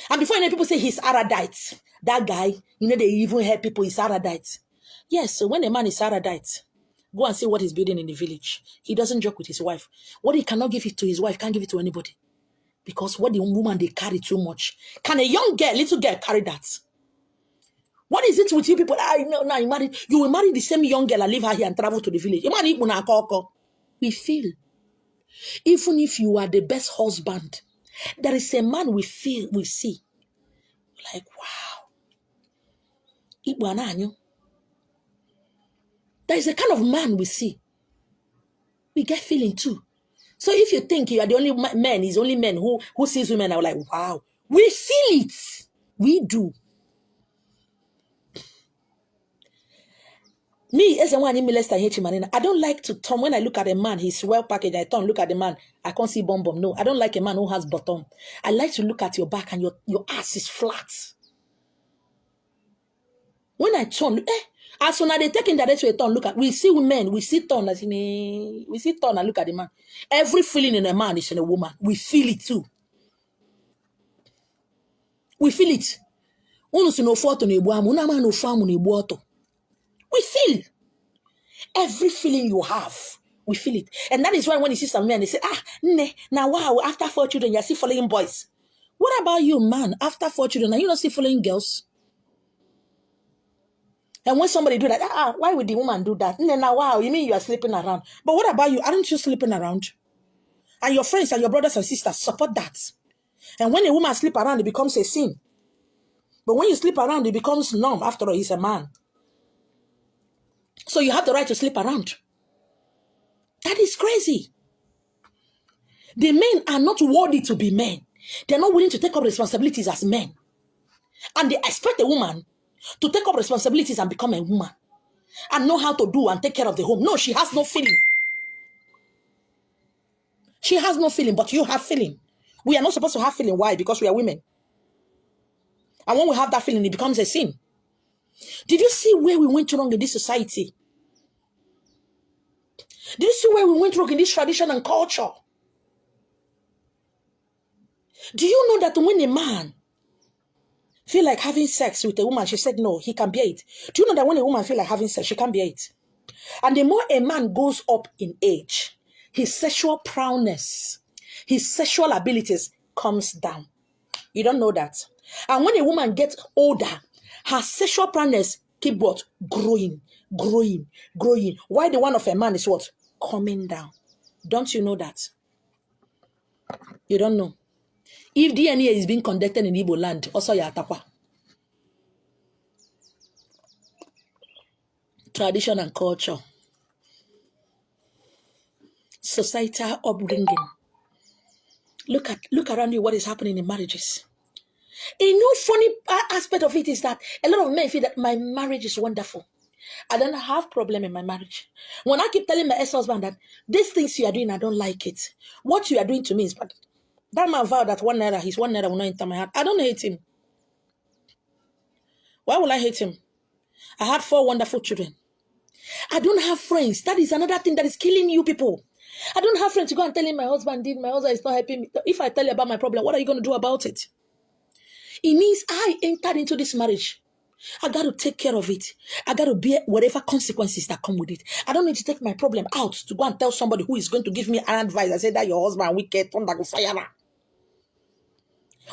And before you know, people say he's Aradite. That guy, you know, they even hear people he's Aradite. Yes, so when a man is Aradite, go and see what he's building in the village. He doesn't joke with his wife. What he cannot give it to his wife, can't give it to anybody. Because what the woman, they carry too much. Can a young girl, little girl, carry that? What is it with you people? Now you will marry the same young girl and leave her here and travel to the village. We feel. Even if you are the best husband, there is a man we see. Like, wow. There is a kind of man we see. We get feeling too. So if you think you are the only man, it's only men who sees women are like, wow. We feel it. We do. Me, as a one in Milester H. I don't like to turn when I look at a man, he's well packaged. I turn, look at the man, I can't see bum. No, I don't like a man who has bottom. I like to look at your back and your ass is flat. When I turn, as soon as they take in that way, turn, look at, we see women, we see turn, we see turn and look at the man. Every feeling in a man is in a woman. We feel it too. We feel it. We feel. Every feeling you have, we feel it. And that is why when you see some men, they say, now wow, after 4 children, you're still following boys. What about you, man? After 4 children, are you not still following girls? And when somebody do that, why would the woman do that? Now, wow, you mean you are sleeping around. But what about you? Aren't you sleeping around? And your friends and your brothers and sisters support that. And when a woman sleep around, it becomes a sin. But when you sleep around, it becomes norm. After all, he's a man. So you have the right to sleep around. That is crazy. The men are not worthy to be men. They're not willing to take up responsibilities as men. And they expect a woman to take up responsibilities and become a woman. And know how to do and take care of the home. No, she has no feeling. She has no feeling, but you have feeling. We are not supposed to have feeling. Why? Because we are women. And when we have that feeling, it becomes a sin. Did you see where we went wrong in this society? Did you see where we went wrong in this tradition and culture? Do you know that when a man feel like having sex with a woman, she said no, he can bear it. Do you know that when a woman feel like having sex, she can't bear it? And the more a man goes up in age, his sexual prowess, his sexual abilities comes down. You don't know that. And when a woman gets older, her sexual prowess keep what? Growing. Why the one of a man is what? Coming down. Don't you know that? You don't know. If DNA is being conducted in Igbo land, also Yatakwa. Tradition and culture. Societal upbringing. Look around you what is happening in marriages. A new funny aspect of it is that a lot of men feel that my marriage is wonderful. I don't have problem in my marriage. When I keep telling my ex-husband that these things you are doing, I don't like it. What you are doing to me is bad. That man vowed that his 1 naira will not enter my heart. I don't hate him. Why will I hate him? I had 4 wonderful children. I don't have friends. That is another thing that is killing you people. I don't have friends to go and tell him my husband is not helping me. If I tell you about my problem, what are you going to do about it? It means I entered into this marriage. I got to take care of it. I got to bear whatever consequences that come with it. I don't need to take my problem out to go and tell somebody who is going to give me an advice. I say that your husband wicked, go fire.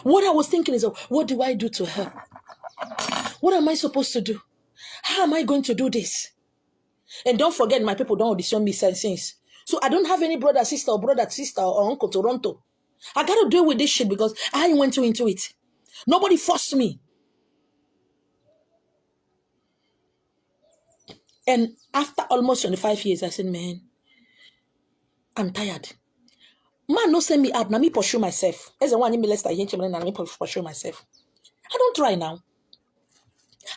What I was thinking is, what do I do to her? What am I supposed to do? How am I going to do this? And don't forget, my people don't audition me since. So I don't have any brother, sister, or uncle Toronto. I gotta deal with this shit because I went into it. Nobody forced me. And after almost 25 years, I said, man, I'm tired. Man, no send me out. Now me pursue myself. As the one me less than me pursue myself. I don't try now.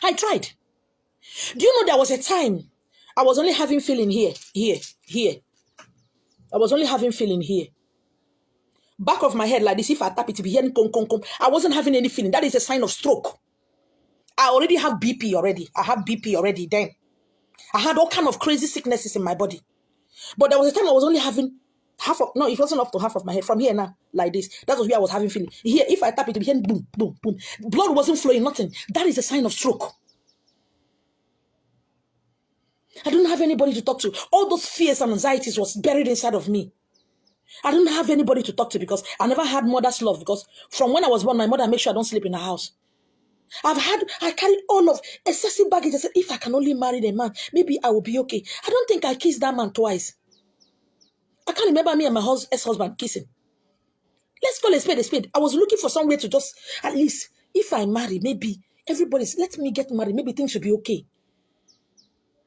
I tried. Do you know there was a time I was only having feeling here. I was only having feeling here. Back of my head like this, if I tap it, to be hearing come. I wasn't having any feeling. That is a sign of stroke. I already have BP already. I have BP already then. I had all kind of crazy sicknesses in my body. But there was a time I was only having it wasn't up to half of my head. From here now, like this. That was where I was having feeling. Here, if I tap it, to be hearing boom, boom, boom. Blood wasn't flowing, nothing. That is a sign of stroke. I don't have anybody to talk to. All those fears and anxieties was buried inside of me. I don't have anybody to talk to because I never had mother's love, because from when I was born, my mother made sure I don't sleep in the house. I carried all of excessive baggage. I said, if I can only marry the man, maybe I will be okay. I don't think I kissed that man twice. I can't remember me and my ex-husband kissing. Let's call a spade a spade. I was looking for somewhere to just, at least, if I marry, maybe let me get married. Maybe things should be okay.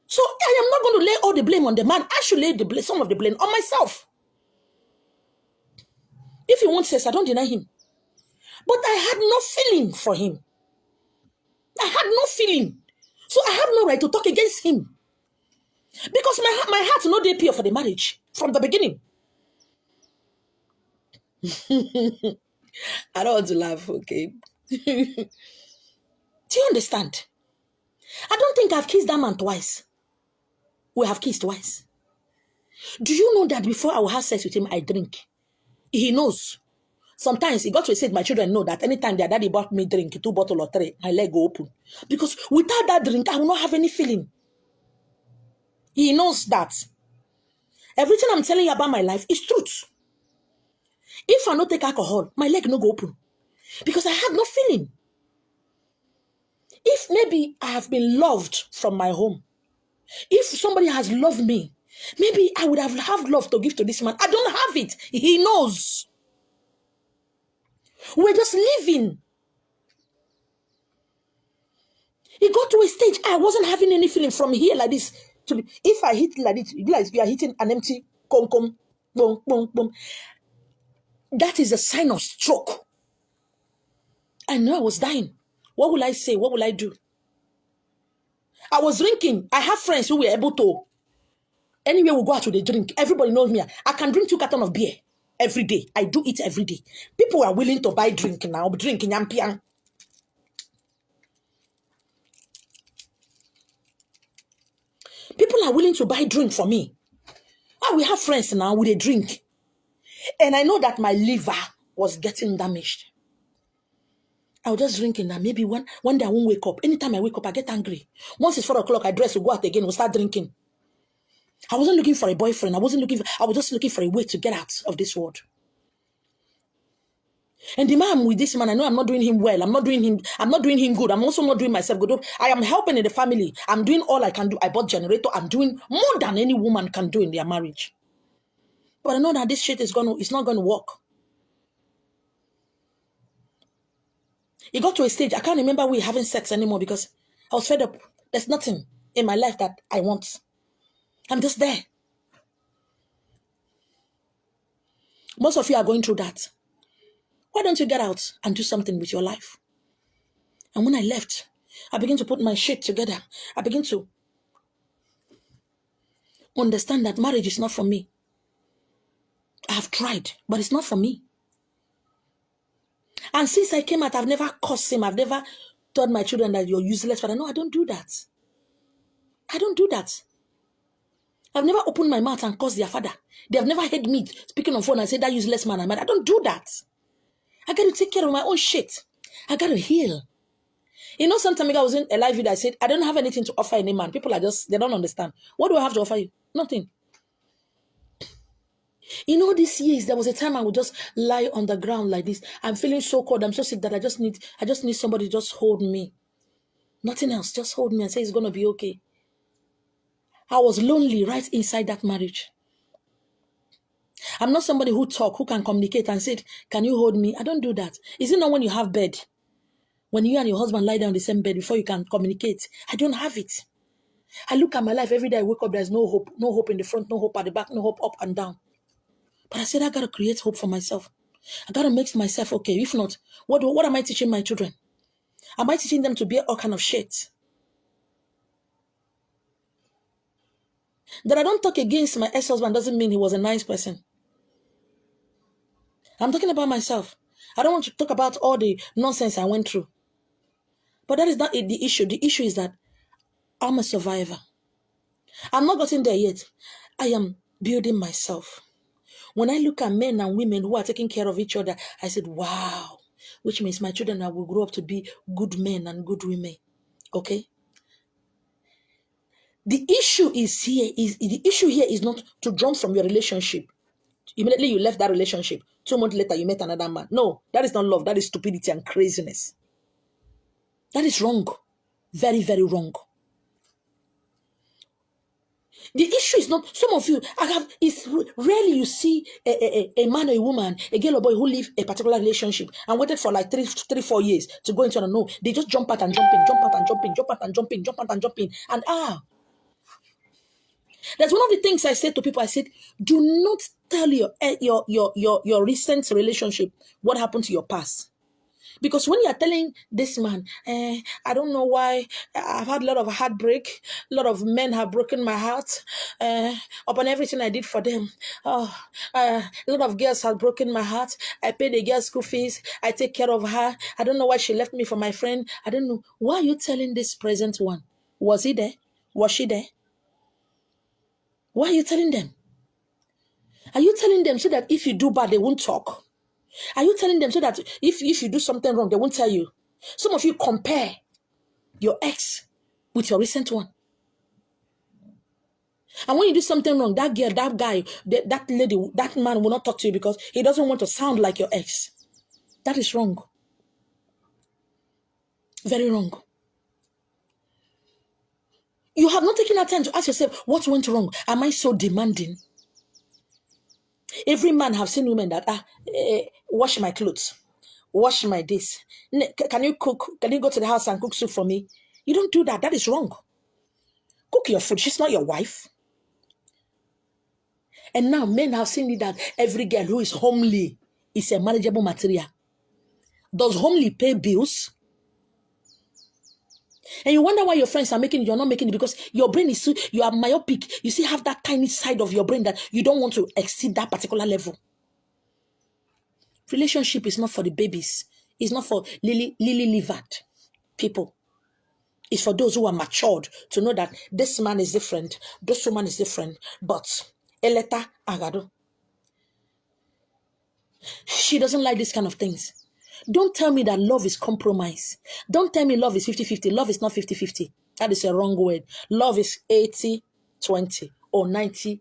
So I am not going to lay all the blame on the man. I should lay some of the blame on myself. If he wants sex, I don't deny him. But I had no feeling for him. I had no feeling. So I have no right to talk against him. Because my heart no dey pure for the marriage from the beginning. I don't want to laugh, okay? Do you understand? I don't think I've kissed that man twice. We have kissed twice. Do you know that before I will have sex with him, I drink? He knows. Sometimes it got to a stage my children know that anytime their daddy bought me drink, 2 bottles or 3, my leg will open. Because without that drink, I will not have any feeling. He knows that. Everything I'm telling you about my life is truth. If I don't take alcohol, my leg no go open. Because I have no feeling. If maybe I have been loved from my home, if somebody has loved me, maybe I would have love to give to this man. I don't have it. He knows. We're just living. It got to a stage I wasn't having any feeling from here like this. If I hit like this, you are hitting an empty boom, boom, boom. That is a sign of stroke. I know I was dying. What will I say? What will I do? I was drinking. I have friends who were able to. Anywhere we go out to the drink, everybody knows me. I can drink 2 cartons of beer every day. I do it every day. People are willing to buy drink now. Drinking yampiang. People are willing to buy drink for me. We have friends now with a drink. And I know that my liver was getting damaged. I was just drinking that. Maybe one day I won't wake up. Anytime I wake up, I get angry. Once it's 4 o'clock, I dress to go out again. We'll start drinking. I wasn't looking for a boyfriend. I was just looking for a way to get out of this world. And the man with this man, I know I'm not doing him well. I'm not doing him good. I'm also not doing myself good. I am helping in the family. I'm doing all I can do. I bought generator. I'm doing more than any woman can do in their marriage. But I know that this shit it's not gonna work. It got to a stage, I can't remember we having sex anymore because I was fed up. There's nothing in my life that I want. I'm just there. Most of you are going through that. Why don't you get out and do something with your life? And when I left, I began to put my shit together. I began to understand that marriage is not for me. I have tried, but it's not for me. And since I came out, I've never cursed him. I've never told my children that you're useless. But I know I don't do that. I don't do that. I've never opened my mouth and cursed their father. They have never heard me speaking on phone and say that useless man I'm mad. I don't do that. I got to take care of my own shit. I got to heal. You know, some time ago I was in a live video. I said, I don't have anything to offer any man. People are they don't understand. What do I have to offer you? Nothing. You know, these years, there was a time I would just lie on the ground like this. I'm feeling so cold. I'm so sick that I just need somebody to just hold me. Nothing else. Just hold me and say it's going to be okay. I was lonely right inside that marriage. I'm not somebody who can communicate and say, can you hold me? I don't do that. Is it not when you have bed? When you and your husband lie down on the same bed before you can communicate? I don't have it. I look at my life every day. I wake up, there's no hope. No hope in the front, no hope at the back, no hope up and down. But I said, I got to create hope for myself. I got to make myself okay. If not, what am I teaching my children? Am I teaching them to be all kind of shit? That I don't talk against my ex-husband doesn't mean he was a nice person. I'm talking about myself. I don't want to talk about all the nonsense I went through. But that is not the issue. The issue is that I'm a survivor. I'm not gotten there yet. I am building myself. When I look at men and women who are taking care of each other, I said, wow, which means my children will grow up to be good men and good women. Okay? The issue here is not to jump from your relationship. Immediately you left that relationship. 2 months later, you met another man. No, that is not love. That is stupidity and craziness. That is wrong. Very, very wrong. The issue is not, some of you, it's rarely you see a man or a woman, a girl or boy who leave a particular relationship and waited for like 4 years to go into another. No, they just jump out and jump in, jump out and jump in, jump out and jump in, jump out and jump in. And that's one of the things I said to people. I said, do not tell your recent relationship what happened to your past. Because when you are telling this man, I don't know why, I've had a lot of heartbreak, a lot of men have broken my heart, upon everything I did for them. A lot of girls have broken my heart. I pay the girl's school fees. I take care of her. I don't know why she left me for my friend. I don't know. Why are you telling this present one? Was he there? Was she there? Why are you telling them? Are you telling them so that if you do bad, they won't talk? Are you telling them so that if you do something wrong, they won't tell you? Some of you compare your ex with your recent one. And when you do something wrong, that girl, that guy, that lady, that man will not talk to you because he doesn't want to sound like your ex. That is wrong. Very wrong. You have not taken that time to ask yourself, what went wrong? Am I so demanding? Every man have seen women that, wash my clothes, wash my this. Can you cook? Can you go to the house and cook soup for me? You don't do that. That is wrong. Cook your food. She's not your wife. And now men have seen that every girl who is homely is a marriageable material. Does homely pay bills? And you wonder why your friends are making it, you're not making it because your brain is you are myopic. You still have that tiny side of your brain that you don't want to exceed that particular level. Relationship is not for the babies. It's not for lily-livered people. It's for those who are matured to know that this man is different, this woman is different. But Eleta Agado, she doesn't like this kind of things. Don't tell me that love is compromise. Don't tell me love is 50-50. Love is not 50-50. That is a wrong word. Love is 80-20 or 90-10.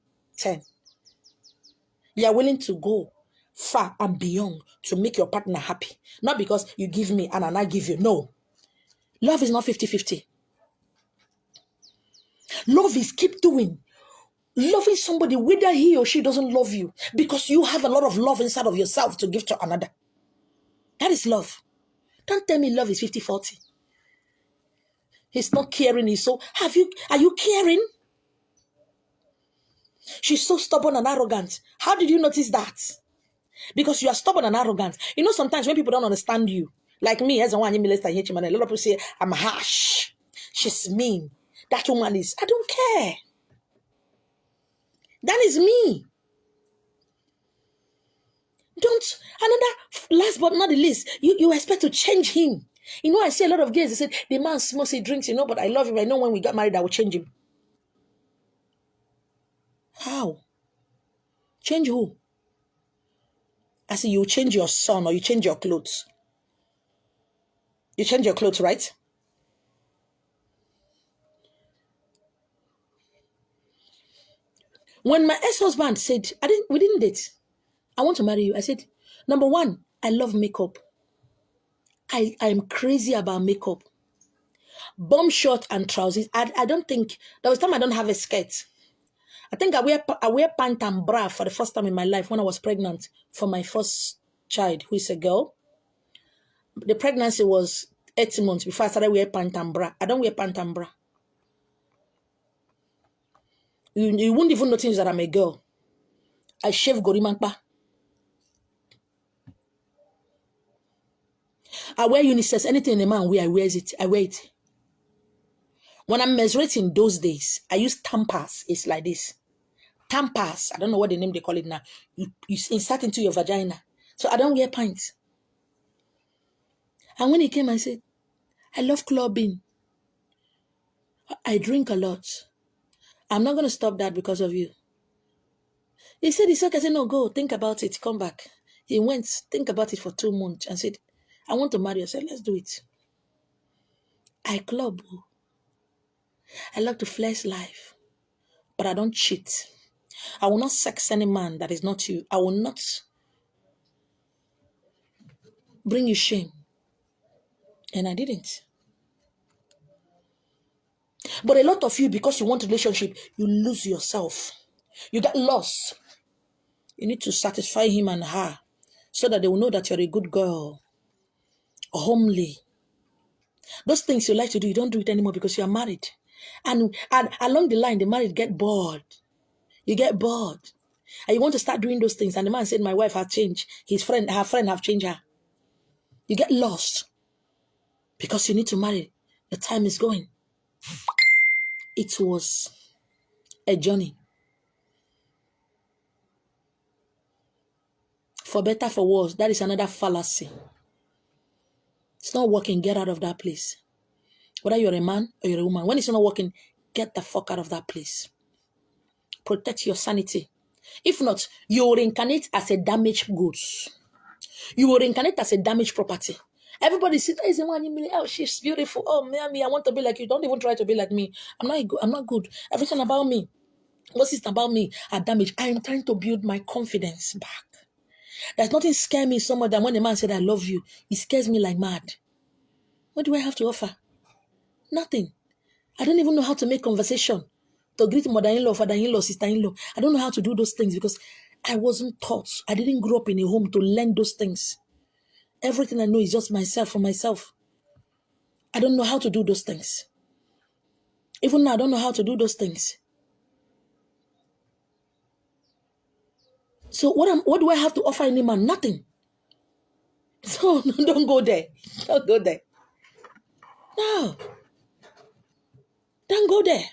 You are willing to go far and beyond to make your partner happy. Not because you give me and I give you. No. Love is not 50-50. Love is keep doing. Loving somebody whether he or she doesn't love you because you have a lot of love inside of yourself to give to another. That is love. Don't tell me love is 50-40. He's not caring. He's so... Are you caring? She's so stubborn and arrogant. How did you notice that? Because you are stubborn and arrogant. You know, sometimes when people don't understand you, like me, as a lot of people say, I'm harsh. She's mean. That woman is... I don't care. That is me. Don't... Last but not the least, you expect to change him. You know, I see a lot of girls, they said, the man smokes, he drinks, but I love him. I know when we got married, I will change him. How? Change who? I say you change your son or you change your clothes. You change your clothes, right? When my ex-husband said, we didn't date. I want to marry you. I said, number one, I love makeup. I am crazy about makeup. Bomb short and trousers. I don't think, there was time I don't have a skirt. I think I wear pant and bra for the first time in my life when I was pregnant for my first child, who is a girl. The pregnancy was 8 months before I started wearing pant and bra. I don't wear pant and bra. You wouldn't even notice that I'm a girl. I shave Gorimankpa. I wear unisex. Anything a man wear, I wear it. I wear it. When I'm menstruating those days, I use tampons. It's like this. Tampons. I don't know what the name they call it now. You insert into your vagina. So I don't wear pants. And when he came, I said, I love clubbing. I drink a lot. I'm not going to stop that because of you. He said, it's okay. I said, no, go. Think about it. Come back. He went, think about it for 2 months and said, I want to marry you. I said, let's do it. I club. I love to flex life, but I don't cheat. I will not sex any man that is not you. I will not bring you shame. And I didn't. But a lot of you, because you want a relationship, you lose yourself. You get lost. You need to satisfy him and her so that they will know that you're a good girl, homely. Those things you like to do, you don't do it anymore because you are married. And along the line, the married get bored. You get bored. And you want to start doing those things. And the man said, my wife has changed. Her friend have changed her. You get lost because you need to marry. The time is going. It was a journey. For better, for worse, that is another fallacy. It's not working, get out of that place. Whether you're a man or you're a woman, when it's not working, get the fuck out of that place. Protect your sanity. If not, you will reincarnate as a damaged goods. You will reincarnate as a damaged property. Everybody says, oh, she's beautiful. Oh, me, I want to be like you. Don't even try to be like me. I'm not good. Everything about me. What is about me are damaged. I am trying to build my confidence back. There's nothing scare me so much than when a man said, I love you. It scares me like mad. What do I have to offer? Nothing. I don't even know how to make conversation. To greet mother-in-law, father-in-law, sister-in-law. I don't know how to do those things because I wasn't taught. I didn't grow up in a home to learn those things. Everything I know is just myself for myself. I don't know how to do those things. Even now, I don't know how to do those things. So what do I have to offer any man? Nothing. So don't go there. Don't go there. No. Don't go there.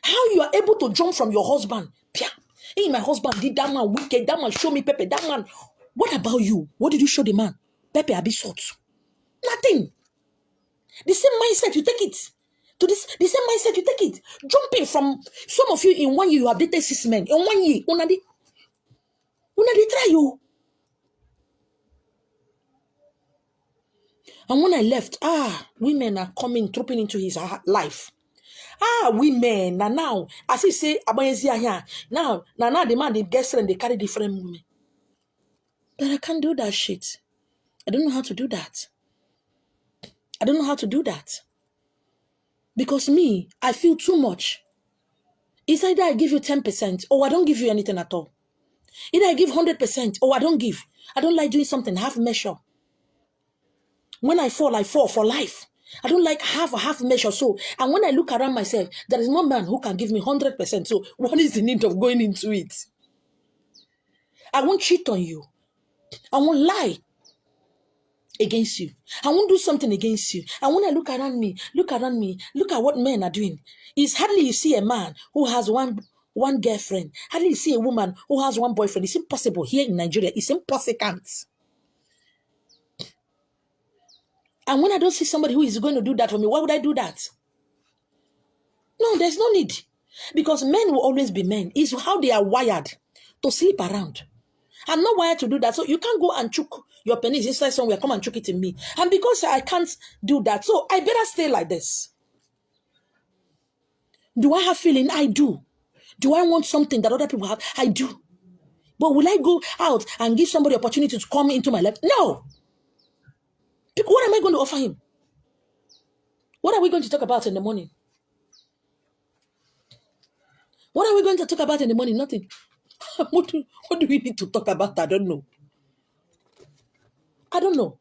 How you are able to jump from your husband? Hey, my husband did that man wicked. That man show me Pepe. That man. What about you? What did you show the man? Pepe abi salt. Nothing. The same mindset, you take it. The same mindset, you take it. Jumping from some of you in 1 year, you have dated 6 men. In 1 year, una dey try you. And when I left, women are coming, trooping into his life. Women, now, as he say, now the man, the guest friend, they carry different women. But I can't do that shit. I don't know how to do that. I don't know how to do that. Because me, I feel too much. It's either I give you 10% or I don't give you anything at all. Either I give 100% or I don't give. I don't like doing something half measure. When I fall for life. I don't like half measure. So, and when I look around myself, there is no man who can give me 100%. So, what is the need of going into it? I won't cheat on you. I won't lie against you. I won't do something against you. And when I look around me, look at what men are doing. It's hardly you see a man who has one girlfriend. Hardly you see a woman who has one boyfriend. It's impossible here in Nigeria. It's impossible. And when I don't see somebody who is going to do that for me, why would I do that? No, there's no need. Because men will always be men. It's how they are wired to sleep around. I'm not wired to do that. So you can't go and choke your penis inside somewhere, come and choke it in me. And because I can't do that, so I better stay like this. Do I have feeling? I do. Do I want something that other people have? I do. But will I go out and give somebody opportunity to come into my life? No. What am I going to offer him? What are we going to talk about in the morning? What are we going to talk about in the morning? Nothing. What do we need to talk about? I don't know. I don't know.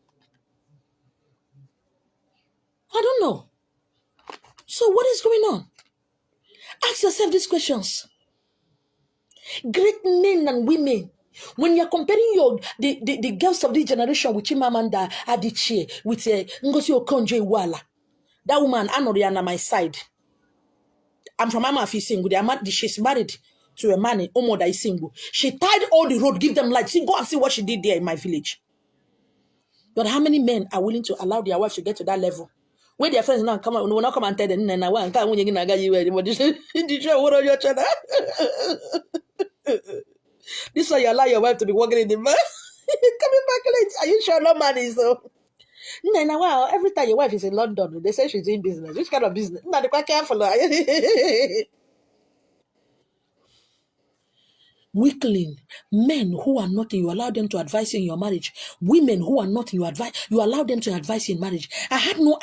I don't know. So what is going on? Ask yourself these questions. Great men and women. When you're comparing the girls of this generation with Chimamanda Adichie, with Ngozi Okonjo-Iweala, that woman, Anoriana, my side. I'm from Amafi Singu. She's married to a man in Omoda Singu. She tied all the road, give them light. See, go and see what she did there in my village. But how many men are willing to allow their wives to get to that level? Where their friends now come, will not come and tell them, "Nana, why can't we get you anymore?" Did you what on your channel? This why you allow your wife to be working in the man. Coming back late. Are you sure no money so? Nana, wow, every time your wife is in London, they say she's doing business. Which kind of business? Nah, they're quite careful. Weakling, men who are not, you allow them to advise you in your marriage. Women who are not, you allow them to advise you in marriage. I had no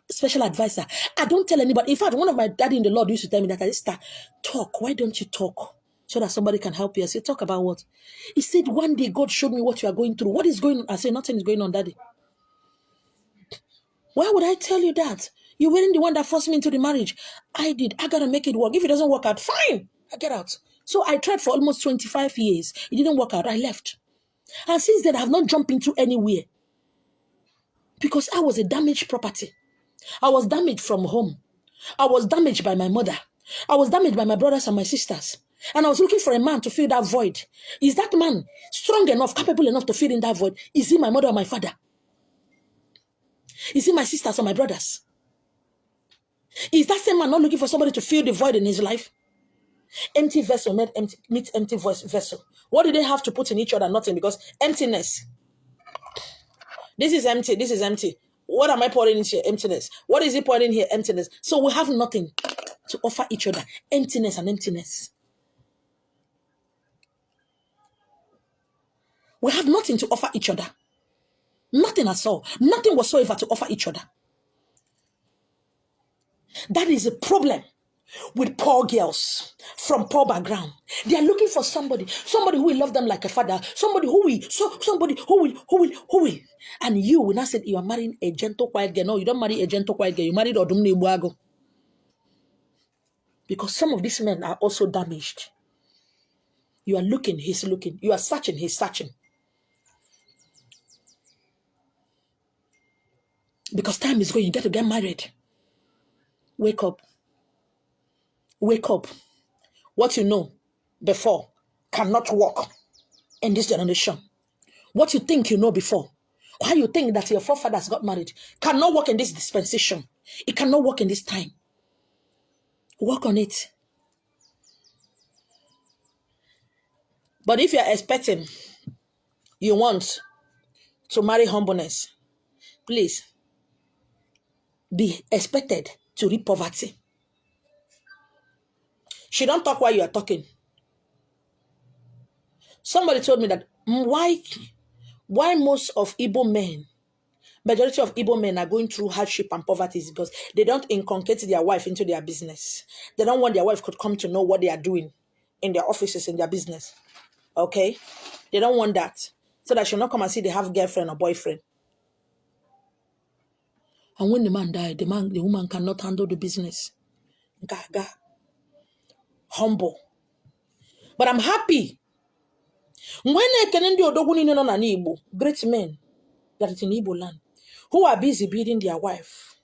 special advisor. I don't tell anybody. In fact, one of my daddy in the Lord used to tell me that, I used to talk. Why don't you talk? So that somebody can help you. I said, talk about what? He said, one day God showed me what you are going through. What is going on? I said, nothing is going on, daddy. Why would I tell you that? You weren't the one that forced me into the marriage. I did. I got to make it work. If it doesn't work out, fine. I get out. So I tried for almost 25 years. It didn't work out. I left. And since then, I have not jumped into anywhere. Because I was a damaged property. I was damaged from home. I was damaged by my mother. I was damaged by my brothers and my sisters. And I was looking for a man to fill that void. Is that man strong enough, capable enough to fill in that void? Is he my mother or my father? Is he my sisters or my brothers? Is that same man not looking for somebody to fill the void in his life? Empty vessel meets empty vessel. What do they have to put in each other? Nothing, because emptiness. This is empty. This is empty. What am I pouring into here? Emptiness. What is he pouring here? Emptiness. So we have nothing to offer each other. Emptiness and emptiness. We have nothing to offer each other. Nothing at all. Nothing whatsoever to offer each other. That is a problem with poor girls from poor background. They are looking for somebody who will love them like a father, somebody who will. And you will not say you are marrying a gentle, quiet girl. No, you don't marry a gentle, quiet girl. You married Odumne Ibuago. Because some of these men are also damaged. You are looking, he's looking. You are searching, he's searching. Because time is going, you get to get married. Wake up. Wake up. What you know before cannot work in this generation. What you think you know before, why you think that your forefathers got married, cannot work in this dispensation. It cannot work in this time. Work on it. But if you're expecting, you want to marry humbleness, please be expected to reap poverty. She don't talk while you are talking. Somebody told me that why most of Igbo men, majority of Igbo men are going through hardship and poverty is because they don't inculcate their wife into their business. They don't want their wife could come to know what they are doing in their offices, in their business. Okay? They don't want that. So that she'll not come and see they have girlfriend or boyfriend. And when the man died, the woman cannot handle the business. Gaga. Humble. But I'm happy. When I can endure great men that is in Igbo land, who are busy building their wife,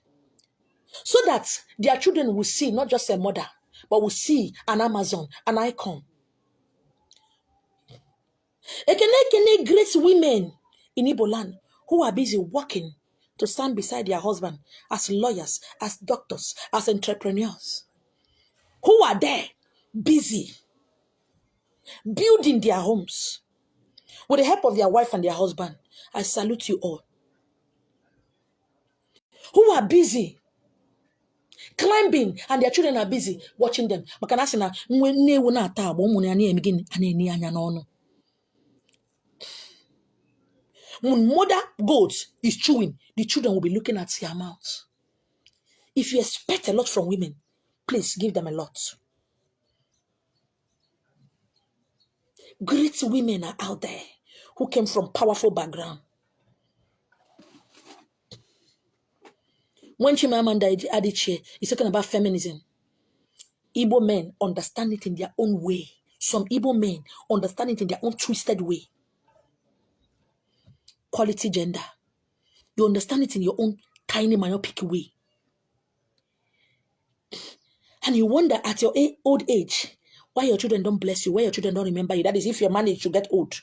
so that their children will see not just a mother, but will see an Amazon, an icon. Great women in Igbo land who are busy working to stand beside their husband as lawyers, as doctors, as entrepreneurs, who are there busy building their homes with the help of their wife and their husband. I salute you all. Who are busy climbing and their children are busy watching them. When mother goat is chewing, the children will be looking at their mouth. If you expect a lot from women, please give them a lot. Great women are out there who came from powerful background. When Chimamanda Adichie is talking about feminism, Igbo men understand it in their own way. Some Igbo men understand it in their own twisted way. Quality gender. You understand it in your own tiny myopic way. And you wonder at your old age why your children don't bless you, why your children don't remember you. That is if your marriage should get old.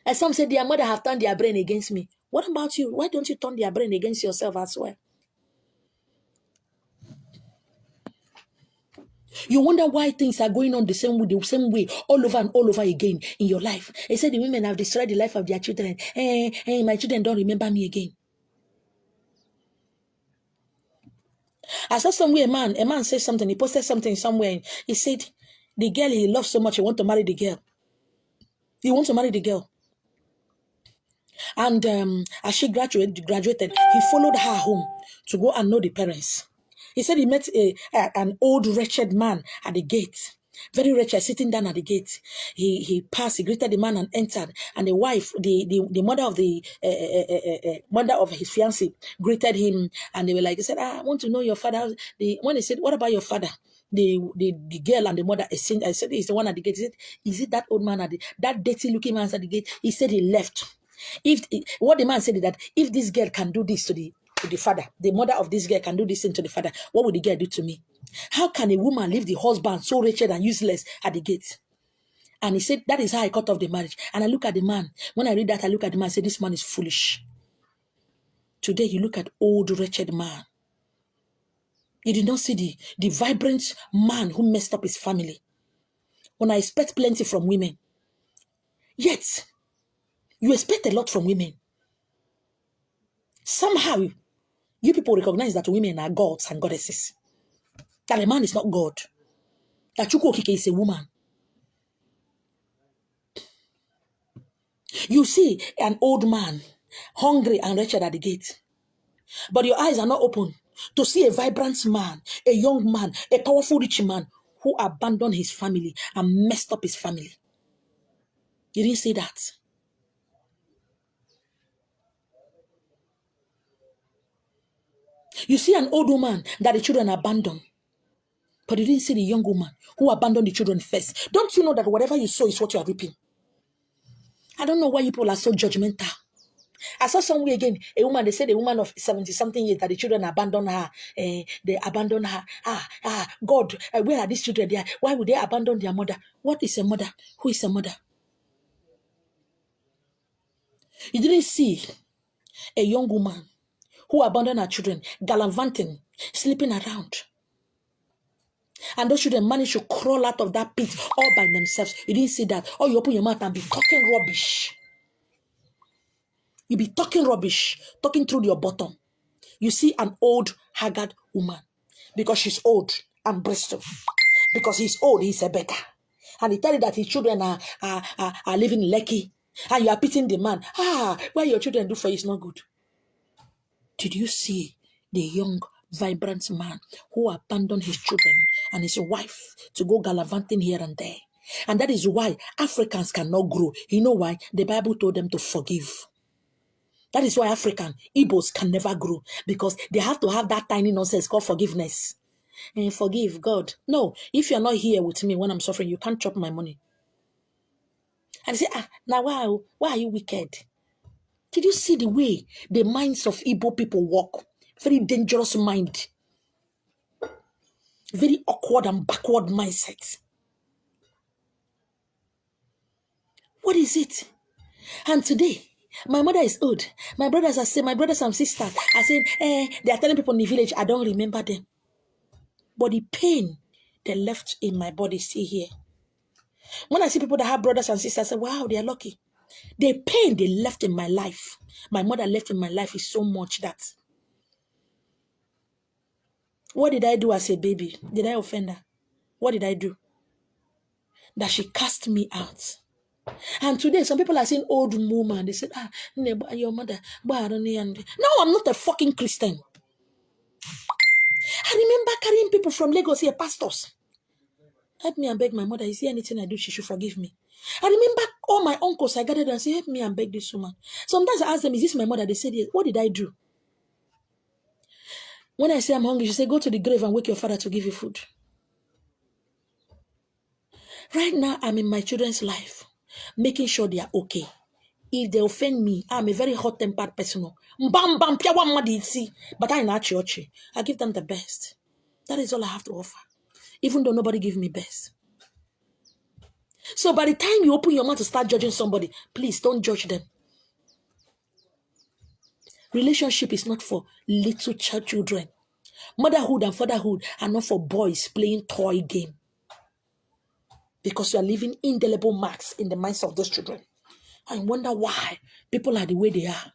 And some say their mother have turned their brain against me. What about you? Why don't you turn their brain against yourself as well? You wonder why things are going on the same way, all over and all over again in your life. They say the women have destroyed the life of their children. My children don't remember me again. I saw somewhere a man said something. He posted something somewhere. He said the girl he loves so much, he wants to marry the girl. He wants to marry the girl. And as she graduated, he followed her home to go and know the parents. He said he met an old wretched man at the gate. Very wretched, sitting down at the gate. He passed, he greeted the man and entered. And the wife, the mother of the mother of his fiancé greeted him. And they were like, he said, I want to know your father. When he said, what about your father? The girl and the mother exchanged. I said, he's the one at the gate. He said, is it that old man that dirty looking man at the gate? He said he left. What the man said is that if this girl can do this to the father, the mother of this girl can do this thing to the father, what would the girl do to me? How can a woman leave the husband so wretched and useless at the gate? And he said, that is how I cut off the marriage. And I look at the man. When I read that, I look at the man and say, this man is foolish. Today, you look at old, wretched man. You did not see the vibrant man who messed up his family. When I expect plenty from women, yet you expect a lot from women. Somehow, you people recognize that women are gods and goddesses. That a man is not God. That Chukwu Okike is a woman. You see an old man, hungry and wretched at the gate. But your eyes are not open to see a vibrant man, a young man, a powerful rich man who abandoned his family and messed up his family. You didn't see that. You see an old woman that the children abandoned. But you didn't see the young woman who abandoned the children first. Don't you know that whatever you sow is what you are reaping? I don't know why you people are so judgmental. I saw somewhere again, a woman, they said a woman of 70-something years that the children abandoned her. They abandoned her. God, where are these children there? Why would they abandon their mother? What is a mother? Who is a mother? You didn't see a young woman who abandoned her children, gallivanting, sleeping around. And those children managed to crawl out of that pit all by themselves. You didn't see that. Or you open your mouth and be talking rubbish. You be talking rubbish, talking through your bottom. You see an old, haggard woman because she's old and Bristol. Because he's old, he's a beggar. And he tell you that his children are living lucky. And you are pitying the man. What your children do for you is not good. Did you see the young, vibrant man who abandoned his children and his wife to go gallivanting here and there? And that is why Africans cannot grow. You know why? The Bible told them to forgive. That is why African Igbos can never grow, because they have to have that tiny nonsense called forgiveness. And forgive God. No, if you're not here with me when I'm suffering, you can't chop my money. And they say, now why are you wicked? Did you see the way the minds of Igbo people work? Very dangerous mind. Very awkward and backward mindset. What is it? And today, my mother is old. My brothers and sisters are saying, they are telling people in the village, I don't remember them. But the pain they left in my body is still here. When I see people that have brothers and sisters, I say, wow, they are lucky. The pain they left in my life, my mother left in my life, is so much that. What did I do as a baby? Did I offend her? What did I do? That she cast me out. And today, some people are saying old woman. They said, your mother. No, I'm not a fucking Christian. carrying people from Lagos here, pastors. Help me and beg my mother. Is there anything I do? She should forgive me. I remember all my uncles, I gathered and said, help me and beg this woman. Sometimes I ask them, is this my mother? They said, yes. What did I do? When I say I'm hungry, she said, go to the grave and wake your father to give you food. Right now, I'm in my children's life, making sure they are okay. If they offend me, I'm a very hot-tempered person. Bam, bam, but I'm not church. I give them the best. That is all I have to offer. Even though nobody give me best. So by the time you open your mouth to start judging somebody, please don't judge them. Relationship is not for little children. Motherhood and fatherhood are not for boys playing toy game. Because you are leaving indelible marks in the minds of those children. I wonder why people are the way they are.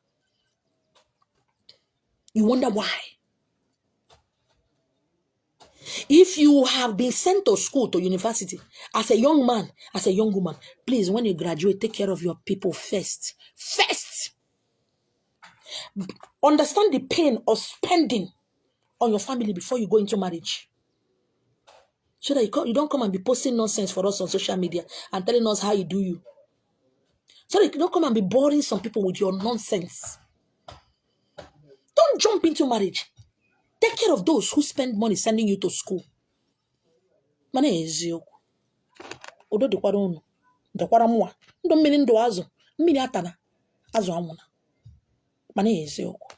You wonder why. If you have been sent to school, to university, as a young man, as a young woman, please, when you graduate, take care of your people first. First! Understand the pain of spending on your family before you go into marriage. So that you don't come and be posting nonsense for us on social media and telling us how you do you. So that you don't come and be boring some people with your nonsense. Don't jump into marriage. Take care of those who spend money sending you to school. Mana eziokwu. Odo dịkwara unu. Dịkwara mwa. Ndụ mmiri ndụ azụ. Mmiri atana. Azụ anwụna. Mana eziokwu.